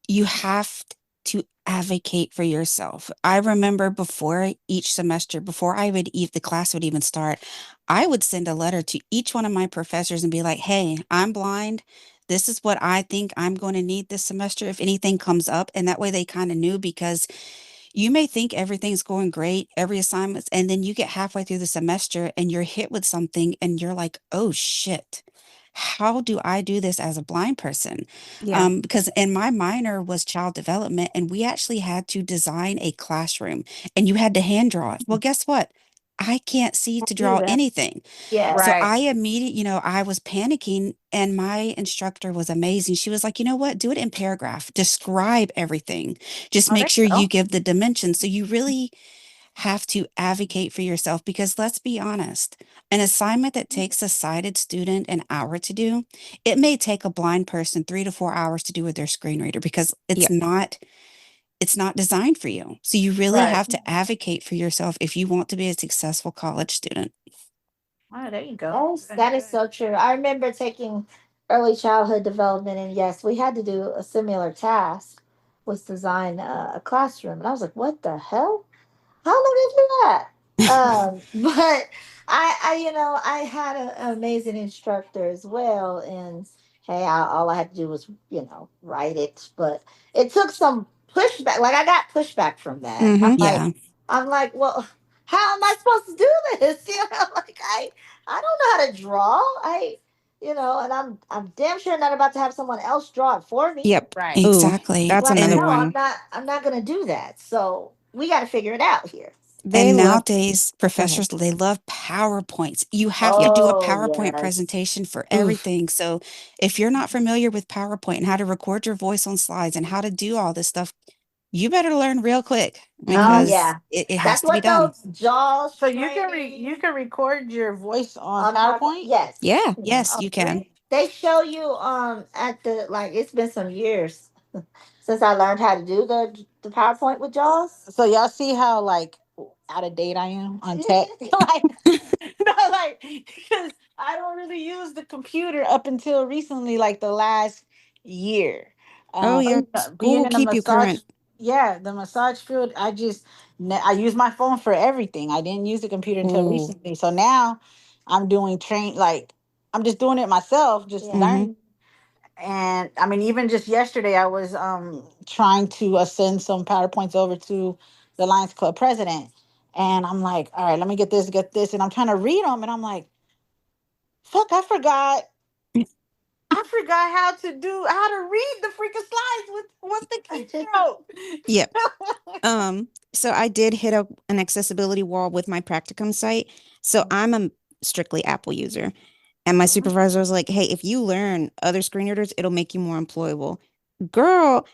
you have to advocate for yourself. I remember before each semester, before the class would even start, I would send a letter to each one of my professors and be like, "Hey, I'm blind. This is what I think I'm going to need this semester if anything comes up." And that way they kind of knew, because you may think everything's going great, every assignment, and then you get halfway through the semester and you're hit with something and you're like, "Oh shit. How do I do this as a blind person?" yeah. Because in my minor was child development, and we actually had to design a classroom and you had to hand draw it. Well, guess what? I can't see I to do draw that. anything. Yes. So Right. I immediately, I was panicking, and my instructor was amazing. She was like, "You know what? Do it in paragraph. Describe everything. Just Oh, make there sure you you go. give the dimensions." So you really have to advocate for yourself, because let's be honest, an assignment that takes a sighted student an hour to do, it may take a blind person 3 to 4 hours to do with their screen reader, because Yeah. it's not designed for you. So you really Right. have to advocate for yourself if you want to be a successful college student. Oh, there you go. Yes, Good, that is good. so true. I remember taking early childhood development, and yes, we had to do a similar task, was design a classroom. And I was like, what the hell? How am I gonna do that? But I had an amazing instructor as well, and hey, all I had to do was, write it. But it took some pushback. Like I got pushback from that. Mm-hmm. Yeah. I'm like, well, how am I supposed to do this? Like I don't know how to draw. And I'm damn sure not about to have someone else draw it for me. Yep. Right. Ooh, Exactly. that's Like, another And no, I'm one. not. I'm not gonna do that. So we got to figure it out here. They And love, nowadays, go ahead. professors, they love PowerPoints. You have to Yep. do a Oh PowerPoint yes. presentation for Oof. everything. So if you're not familiar with PowerPoint and how to record your voice on slides and how to do all this stuff, you better learn real quick, Oh Mm-hmm. because yeah. it has That's to be what done. those jaws So you training can record your voice on on PowerPoint. PowerPoint? Yes. Yeah. Yes, Oh, you can. great. They show you at the, like, it's been some years since I learned how to do the PowerPoint with jaws. So y'all see how like out of date I am on tech? Like like because I don't really use the computer up until recently, like the last year. Oh, yeah. School Being will in the keep you massage, current. yeah, the massage field, I use my phone for everything. I didn't use the computer until Ooh. recently. So now I'm doing I'm just doing it myself, just Yeah. Mm-hmm. learning. And I mean, even just yesterday, I was trying to send some PowerPoints over to the Lions Club president. And I'm like, all right, let me get this. And I'm trying to read them. And I'm like, fuck, I forgot how to read the freaking slides with the Yep. keystrokes. So I did hit an accessibility wall with my practicum site. So I'm a strictly Apple user. And my Mhm. supervisor was like, hey, if you learn other screen readers, it'll make you more employable. Girl,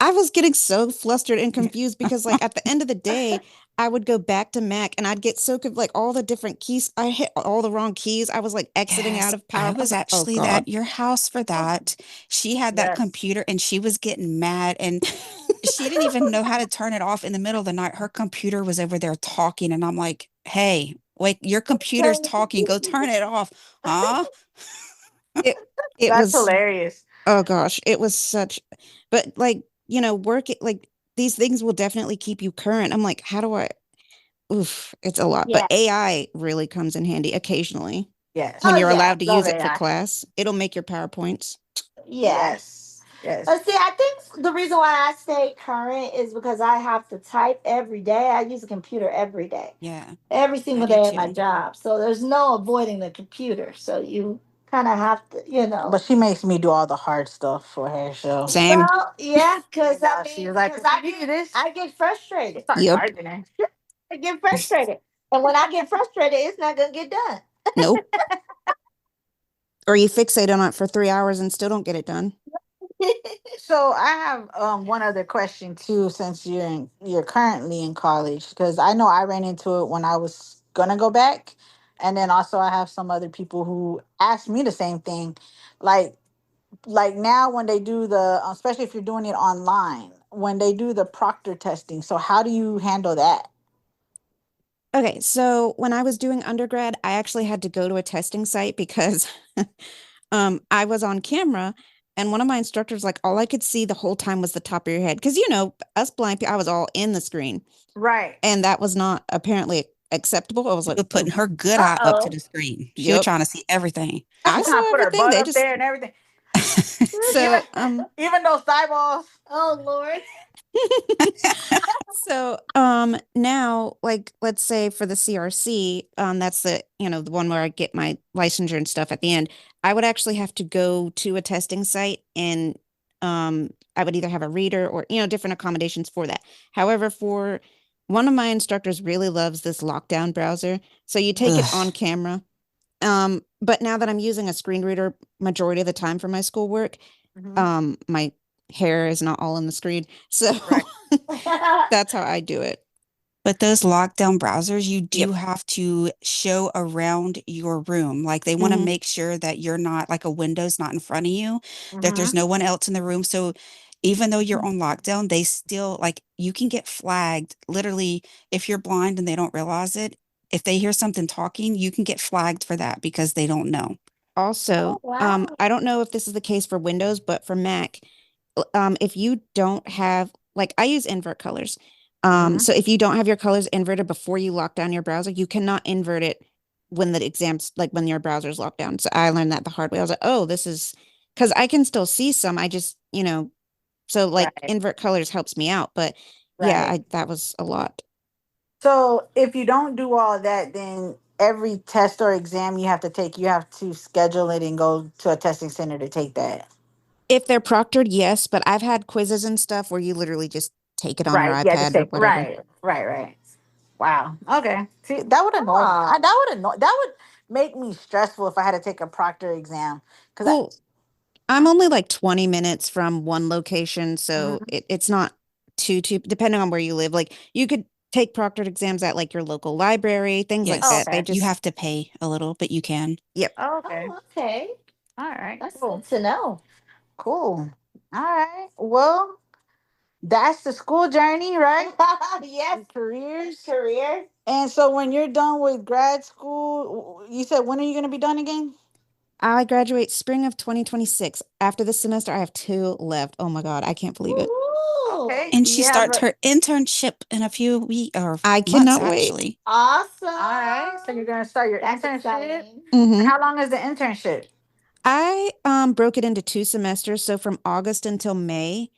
I was getting so flustered and confused because, like, at the end of the day, I would go back to Mac and I'd get so like all the different keys. I hit all the wrong keys. I was like exiting out Yes, of I PowerPoint. I was was like, oh actually God. at your house for that. She had that Yes. computer and she was getting mad and she didn't even know how to turn it off in the middle of the night. Her computer was over there talking and I'm like, "Hey, wait, your computer's Turn the talking. Go computer. turn it off." Huh? It it That's was hilarious. oh gosh, it was such but like, work it like these things will definitely keep you current. I'm like, how do I oof, it's a lot. But Yeah. AI really comes in handy occasionally when Yes. Oh you're yeah. allowed to Love use it for AI. class. It'll make your PowerPoints. Yeah. Yes. Yes. But see, I think the reason why I stay current is because I have to type every day. I use a computer every day, Yeah, every I single do day at my too. job. So there's no avoiding the computer. So you kind of have to, But she makes me do all the hard stuff for her. So Same. Well, yeah, because I she mean, was like, because "You do this." I get frustrated. Start Yep. charging her. I get frustrated, and when I get frustrated, it's not gonna get done. Nope. Or you fixate on it for 3 hours and still don't get it done. So I have one other question too, since you're currently in college, because I know I ran into it when I was gonna go back, and then also I have some other people who asked me the same thing, like now when they do the especially if you're doing it online when they do the proctor testing. So how do you handle that? Okay, so when I was doing undergrad, I actually had to go to a testing site because I was on camera and one of my instructors, like, all I could see the whole time was the top of your head. Because, us blind people, I was all in the screen. Right. And that was not apparently acceptable. I was She like, was oh, putting her good Uh eye up to oh. the screen. She was yep. trying to see everything. I She trying to saw put her everything. butt They up just, there and everything, even so, those eyeballs. Oh Lord. So, now, like, let's say for the CRC, that's the one where I get my licensure and stuff at the end. I would actually have to go to a testing site and, I would either have a reader or, different accommodations for that. However, for one of my instructors really loves this lockdown browser. So you take it Ugh. on camera. But now that I'm using a screen reader majority of the time for my schoolwork, Hmm. my hair is not all on the screen. So Right. that's how I do it. But those lockdown browsers, you do Yep. have to show around your room. Like they want to Mhm. make sure that you're not like a window's not in front of you, that Hmm. there's no one else in the room. So even though you're on lockdown, they still like you can get flagged. Literally, if you're blind and they don't realize it, if they hear something talking, you can get flagged for that because they don't know. Oh Also, wow. I don't know if this is the case for Windows, but for Mac, if you don't have like I use invert colors. Hmm. So if you don't have your colors inverted before you lock down your browser, you cannot invert it when the exams like when your browser's locked down. So I learned that the hard way. I was like, oh, this is because I can still see some. I just, so like Right. invert colors helps me out. But yeah, Right. that was a lot. So if you don't do all of that, then every test or exam you have to take, you have to schedule it and go to a testing center to take that. If they're proctored, yes, but I've had quizzes and stuff where you literally just take it on your Right. Yeah, just iPad or take. whatever. Right. Right. Right. Wow. Okay. See, that would annoy me. Oh. That would make me stressful if I had to take a proctor exam. Cause I. Well, I'm only like 20 minutes from one location, so Mhm. it's not too depending on where you live. Like you could take proctored exams at like your local library, things like Oh, Yes, that. They okay. you just have to pay a little, but you can. yep. Oh, okay. Oh, okay. All right. That's Cool. good to know. Cool. All right. Well, that's the school journey, right? Yes. And careers. Career. And so when you're done with grad school, you said when are you going to be done again? I graduate spring of 2026. After this semester, I have two left. Oh my God, I can't believe it. Ooh. Okay. And Do she you have starts a her internship in a few weeks or I months, cannot wait. actually. Awesome. All right. So you're going to start your That's internship. exciting. And Hmm. how long is the internship? I broke it into 2 semesters, so from August until May.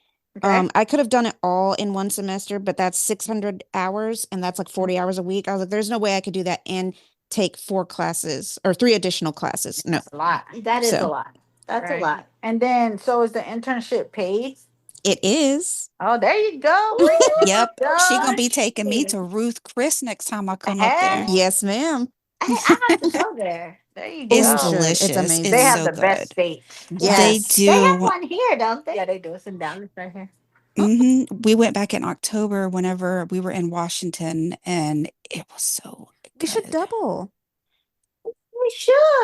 Okay. I could have done it all in one semester, but that's 600 hours and that's like 40 hours a week. I was like, there's no way I could do that and take 4 classes or 3 additional classes. No. That's a lot. That is a So lot. That's a Right. lot. And then, so is the internship paid? it is. Oh, there you go. Look Ooh, Yep, she gonna be taking me goody. to Ruth Chris next time I come up Hey, there. Yes, ma'am. Hey, I have to go there. there you It's You go. should. It's delicious. They It's amazing. have so the best good. steak. They Yes. They Yes. have do. one here, don't they? Yeah, they do. It's in Dallas right here. We went back in October whenever we were in Washington, and it was so We should good. double. We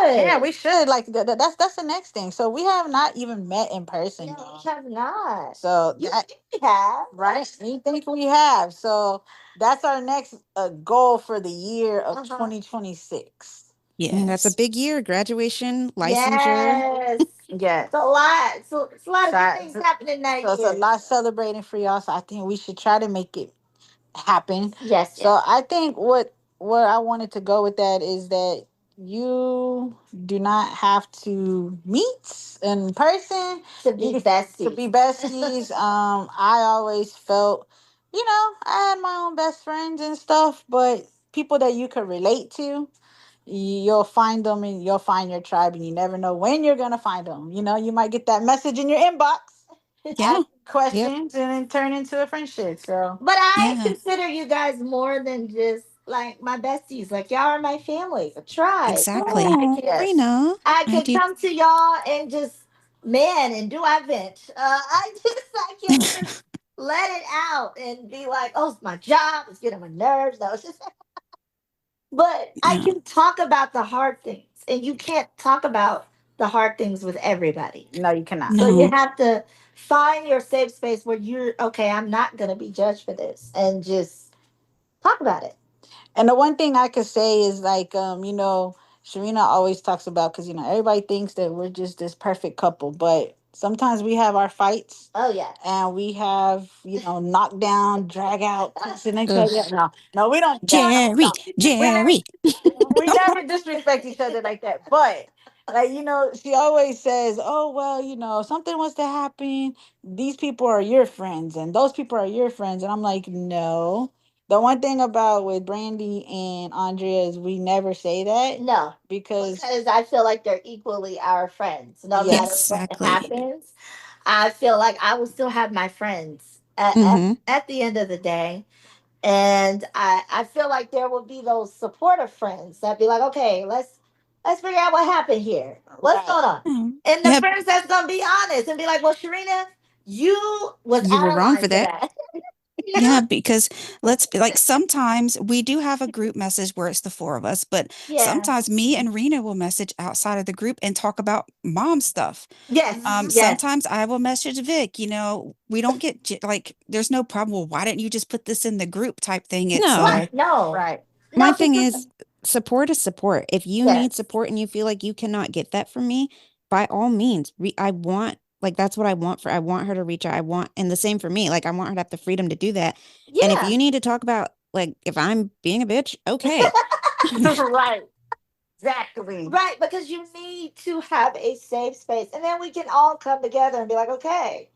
Yeah, should. we should. Like that's the next thing. So we have not even met in person, No, y'all. we have not. So You that, think we have? right? We think we have. So that's our next goal for the year of 2026. That's a Yes. big year. Graduation, licensure. Yes. Yes. It's a lot. So it's a lot of good So, things happening that so it's a year. lot celebrating for y'all. So I think we should try to make it happen. Yes, yes. So I think what I wanted to go with that is that you do not have to meet in person To be to besties. be besties. I always felt, I had my own best friends and stuff, but people that you could relate to, you'll find them and you'll find your tribe, and you never know when you're gonna find them. You might get that message in your inbox, Yeah. ask Yep. questions, and then turn into a friendship. So But I Yeah. consider you guys more than just like my besties. Like y'all are my family, a tribe. Like Exactly. Oh, yes. Rena. I I could do. come to y'all and just man and do I vent. I can just let it out and be like, oh, it's my job. It's getting on my nerves. No, it's just but I Yeah. can talk about the hard things, and you can't talk about the hard things with everybody. No, you cannot. So you No. have to find your safe space where you're okay. I'm not gonna be judged for this, and just talk about it. And the one thing I could say is like, Sharina always talks about, because everybody thinks that we're just this perfect couple, but sometimes we have our fights, Oh yeah. and we have knock down, drag out, cussing each Ugh. other. No, no, we don't. Jerry. We Jerry. we never disrespect each other like that. But like she always says, "Oh well, if something was to happen, these people are your friends, and those people are your friends." And I'm like, no. The one thing about with Brandy and Andrea is we never say that No, because because I feel like they're equally our friends, no matter yes, what Exactly. happens. I feel like I will still have my friends Mm-hmm. at the end of the day. And I feel like there will be those supportive friends that be like, okay, let's figure out what happened here. What's right, going on? Mm. And the Yeah. friends that's gonna be honest and be like, well, Sharina, you was You out were of wrong line for for that. that. You know? Yeah, because let's be like sometimes we do have a group message where it's the four of us, but Yeah. sometimes me and Rena will message outside of the group and talk about mom stuff. Yes. Yes. Sometimes I will message Vic, we don't get like there's no problem. Well, why didn't you just put this in the group type thing? It's Right. No. No. right. My No, thing because is support is support. If you need yes. support and you feel like you cannot get that from me, by all means, I want like that's what I want for I want her to reach out. I want and the same for me. Like I want her to have the freedom to do that. And if Yeah. you need to talk about like if I'm being a bitch, okay. Right, exactly. Right, because you need to have a safe space. And then we can all come together and be like, okay,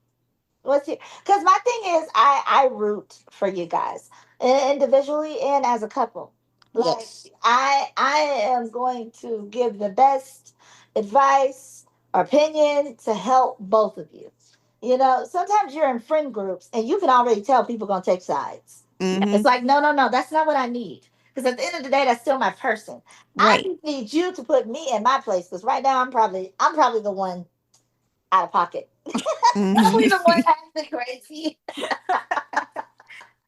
what's it? Because my thing is, I root for you guys individually and as a couple. Like Yes, I am going to give the best advice, opinion to help both of you. Sometimes you're in friend groups and you can already tell people gonna take sides. Mm-hmm. It's like no, no, no, that's not what I need. Because at the end of the day, that's still my person. I Right. just need you to put me in my place. Because right now, I'm probably the one out of pocket. Mm-hmm. Probably the one acting crazy.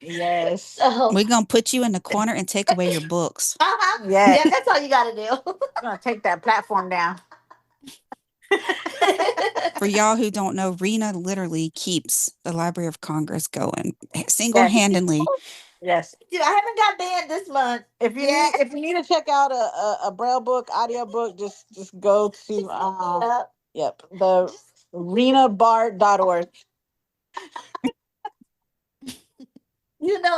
yes, So, we're gonna put you in the corner and take away your books. yes. yeah, that's all you got to do. We're gonna take that platform down. For y'all who don't know, Rena literally keeps the Library of Congress going single Yes, handedly. yes. Dude, I haven't got banned this month. Yeah. If you need to check out a braille book, audio book, just go to Yep. yep, the renabart.org.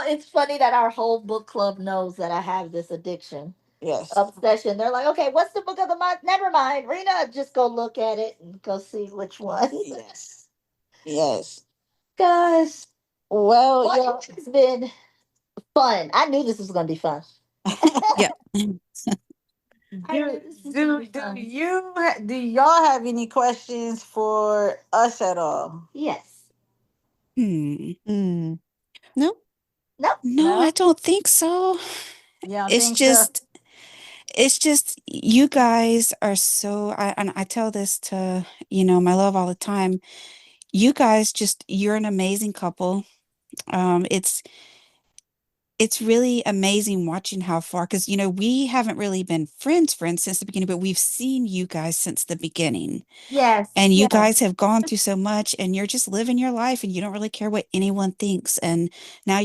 It's funny that our whole book club knows that I have this addiction, Yes, obsession. They're like, okay, what's the book of the month? Never mind. Rena, just go look at it and go see which one. yes, yes. Guys, Well, well, it's been fun. I knew this was going to be fun. Yep. I knew do this was going to do be do fun. do y'all have any questions for us at all? Yes. Hmm. Mm. No? Nope. No, I No, don't think so. you don't It's think so? just it's just you guys are so and I tell this to, my love all the time. you guys just you're an amazing couple. Um, it's it's really amazing watching how far, because we haven't really been friends since the beginning, but we've seen you guys since the beginning. Yes, And you yes, guys have gone through so much, and you're just living your life, and you don't really care what anyone thinks. And now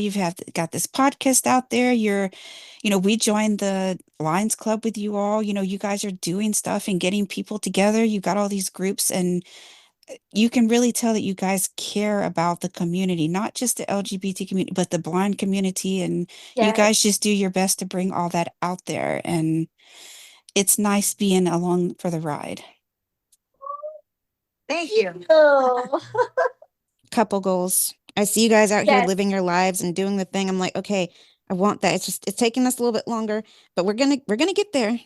got this podcast out there. We joined the Lions Club with you all. You guys are doing stuff and getting people together. You got all these groups, and you can really tell that you guys care about the community, not just the LGBT community, but the blind community. And you yes. guys just do your best to bring all that out there. And it's nice being along for the ride. Thank you. Oh, Couple goals. I see you guys out here yes. living your lives and doing the thing. I'm like, okay, I want that. It's taking us a little bit longer, but we're gonna get there.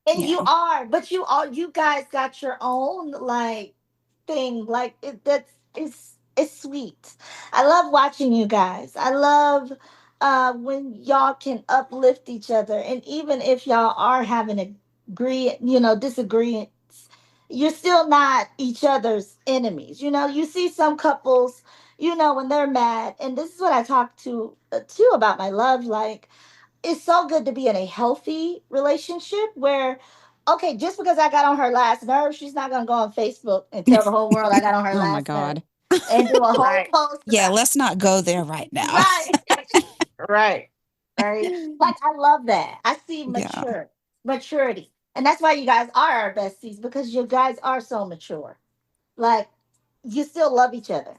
And Yeah. you are, but you guys got your own like thing. Like that's it's sweet. I love watching you guys. I love when y'all can uplift each other, and even if y'all are having disagreements, you're still not each other's enemies. You see some couples, when they're mad, and this is what I talk to too about my love. Like, it's so good to be in a healthy relationship where, okay, just because I got on her last nerve, she's not gonna go on Facebook and tell the whole world I got on her Oh my last nerve God. and do a whole Right. post Yeah, about let's not go there right now. right. Right. Right. Like, I love that. I see Yeah. maturity. And that's why you guys are our besties, because you guys are so mature. Like, you still love each other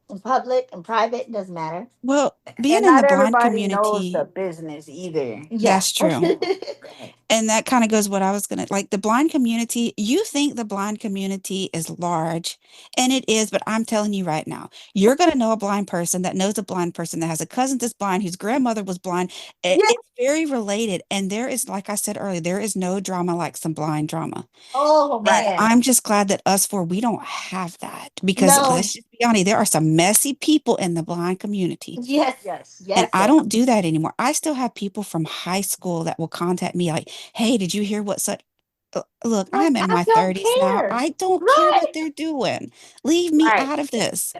in public and private, it doesn't matter. Well, being And in the not blind everybody knows community, the business either. Yeah. that's true. And that kind of goes what I was gonna like the blind community. You think the blind community is large, and it is, but I'm telling you right now, you're gonna know a blind person that knows a blind person that has a cousin that's blind, whose grandmother was blind. Yeah. It's very related. And there is, like I said earlier, there is no drama like some blind drama. Oh Right. man. I'm just glad that us four, we don't have that, because No. let's just be honest, there are some messy people in the blind community. Yes. Yes. And Yes. I don't do that anymore. I still have people from high school that will contact me like, "Hey, did you hear what such?" Look, Like, I'm in I my don't 30s now. care. I don't care Right. what they're doing. Leave me Right. out of this.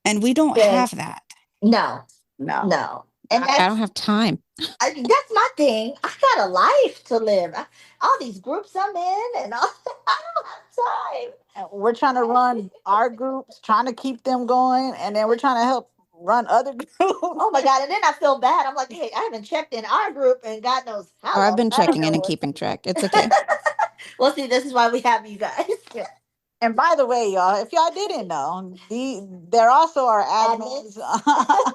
And we don't Then have that. no, No. no. And I don't have time. that's my thing. I got a life to live. All these groups I'm in, and all, I don't have time. And we're trying to run our groups, trying to keep them going, and then we're trying to help run other Oh groups. my God. And then I feel bad. I'm like, hey, I haven't checked in our group and God knows Oh, how I've long. been I don't checking know in and what's keeping track. It's okay. well, see, this is why we have you guys. And by the way, y'all, if y'all didn't know, there also are Admins. admins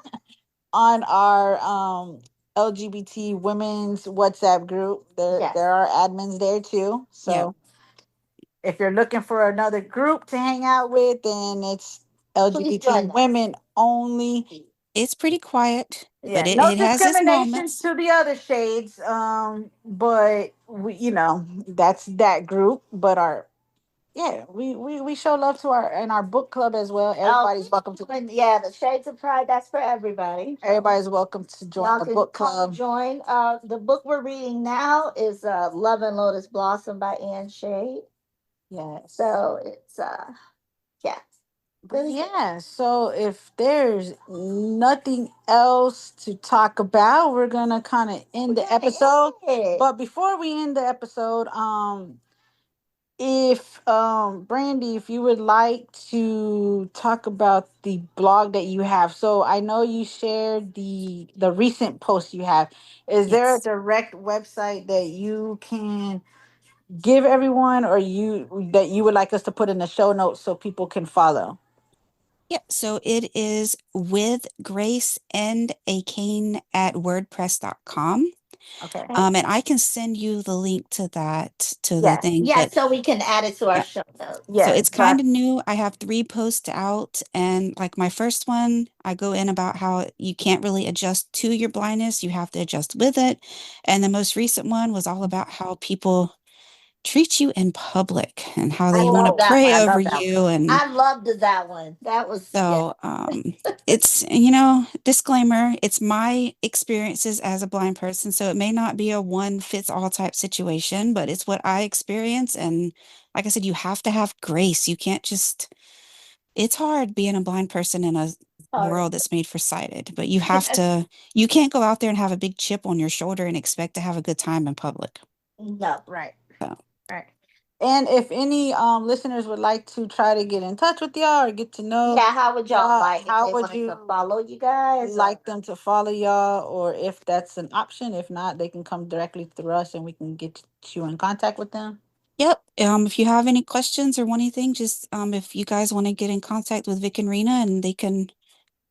on our LGBT women's WhatsApp group. There Yes. there are admins there too. Yep. So if you're looking for another group to hang out with, then it's Please LGBT join us. women only. It's pretty quiet, but Yeah, it, no it has its discrimination moments. to the other shades. But that's that group. But our yeah, we show love to our and our book club as well. Oh, Everybody's welcome to and yeah, the Shades of Pride, that's for everybody. everybody's welcome to join Y'all the can book come club. join. The book we're reading now is Love and Lotus Blossom by Anne Shade. Yes. So it's yeah. But Really good. yeah, so if there's nothing else to talk about, we're gonna kind of end the episode. Yeah. But before we end the episode, if Brandy, if you would like to talk about the blog that you have. So I know you shared the recent post you have. Is there a Yes. direct website that you can give everyone, or you that you would like us to put in the show notes so people can follow? Yeah, so it is with Grace and a Cane at WordPress.com. Okay. And I can send you the link to that, to the Yes. thing. Yes. But So we can add it to our yeah, show notes. so Yes. it's kind of new. I have 3 posts out, and like my first one, I go in about how you can't really adjust to your blindness, you have to adjust with it. And the most recent one was all about how people treat you in public and how I they want to love Oh, that pray I one. over love that one. you. And I loved that one. That was yeah. so it's, disclaimer, it's my experiences as a blind person. So it may not be a one fits all type situation, but it's what I experience. And like I said, you have to have grace. You can't just It's hard being a blind person in a Hard. world that's made for sighted, but you can't go out there and have a big chip on your shoulder and expect to have a good time in public. No. Right. So, Right. And if any listeners would like to try to get in touch with y'all or get to know Yeah, how would y'all like if how they would wanted you to follow you guys? like them to follow y'all, or if that's an option? If not, they can come directly through us and we can get you in contact with them. yep. If you have any questions or want anything, just if you guys want to get in contact with Vic and Rena, and they can,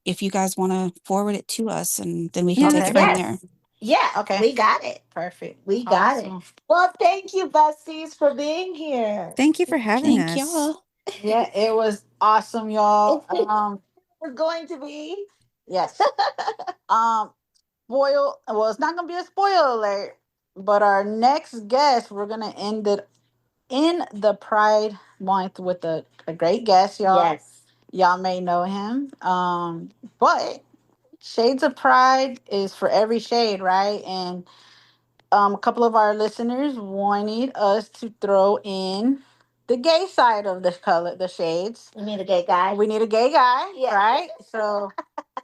if you guys want to forward it to us, and then we can take Okay. it from there. Yes. Yeah, Okay. we got it. Perfect. We got it. Awesome. Well, thank you, besties, for being here. Thank you for having Thank us. y'all. Yeah, it was awesome, y'all. We're going to be. Yes. Um, spoil. Well, it's not gonna be a spoiler alert, but our next guest, we're gonna end it in the Pride Month with a great guest, y'all. Yes. Y'all may know him. But Shades of Pride is for every shade, right? And a couple of our listeners wanted us to throw in the gay side of the color, the shades. You mean a gay guy? We need a gay guy, Yeah. right? So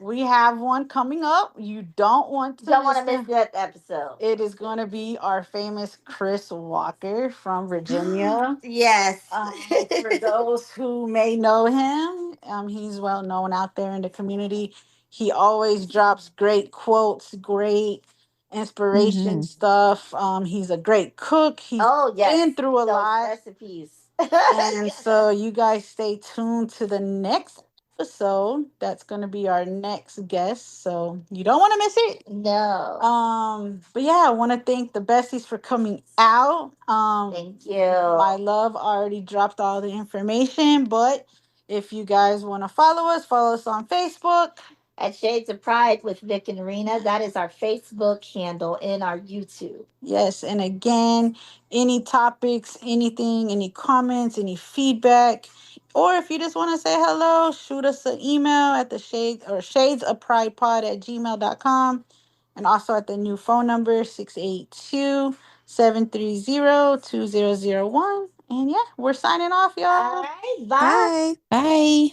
we have one coming up. You don't want to Don't want miss to miss him. that episode. It is going to be our famous Chris Walker from Virginia. Yes. For those who may know him, he's well known out there in the community. He always drops great quotes, great inspiration Hmm. stuff. He's a great cook. He's Oh, yes. been through a Those lot. recipes. And so you guys stay tuned to the next episode. That's going to be our next guest. So you don't want to miss it. No. But yeah, I want to thank the besties for coming out. Thank you. My love already dropped all the information, but if you guys want to follow us on Facebook. At Shades of Pride with Vic and Rena. That is our Facebook handle and our YouTube. Yes, and again, any topics, anything, any comments, any feedback, or if you just want to say hello, shoot us an email at the shadespridepod@gmail.com, and also at the new phone number 682-730-2001. And yeah, we're signing off, y'all. All right. Bye. Bye. Bye.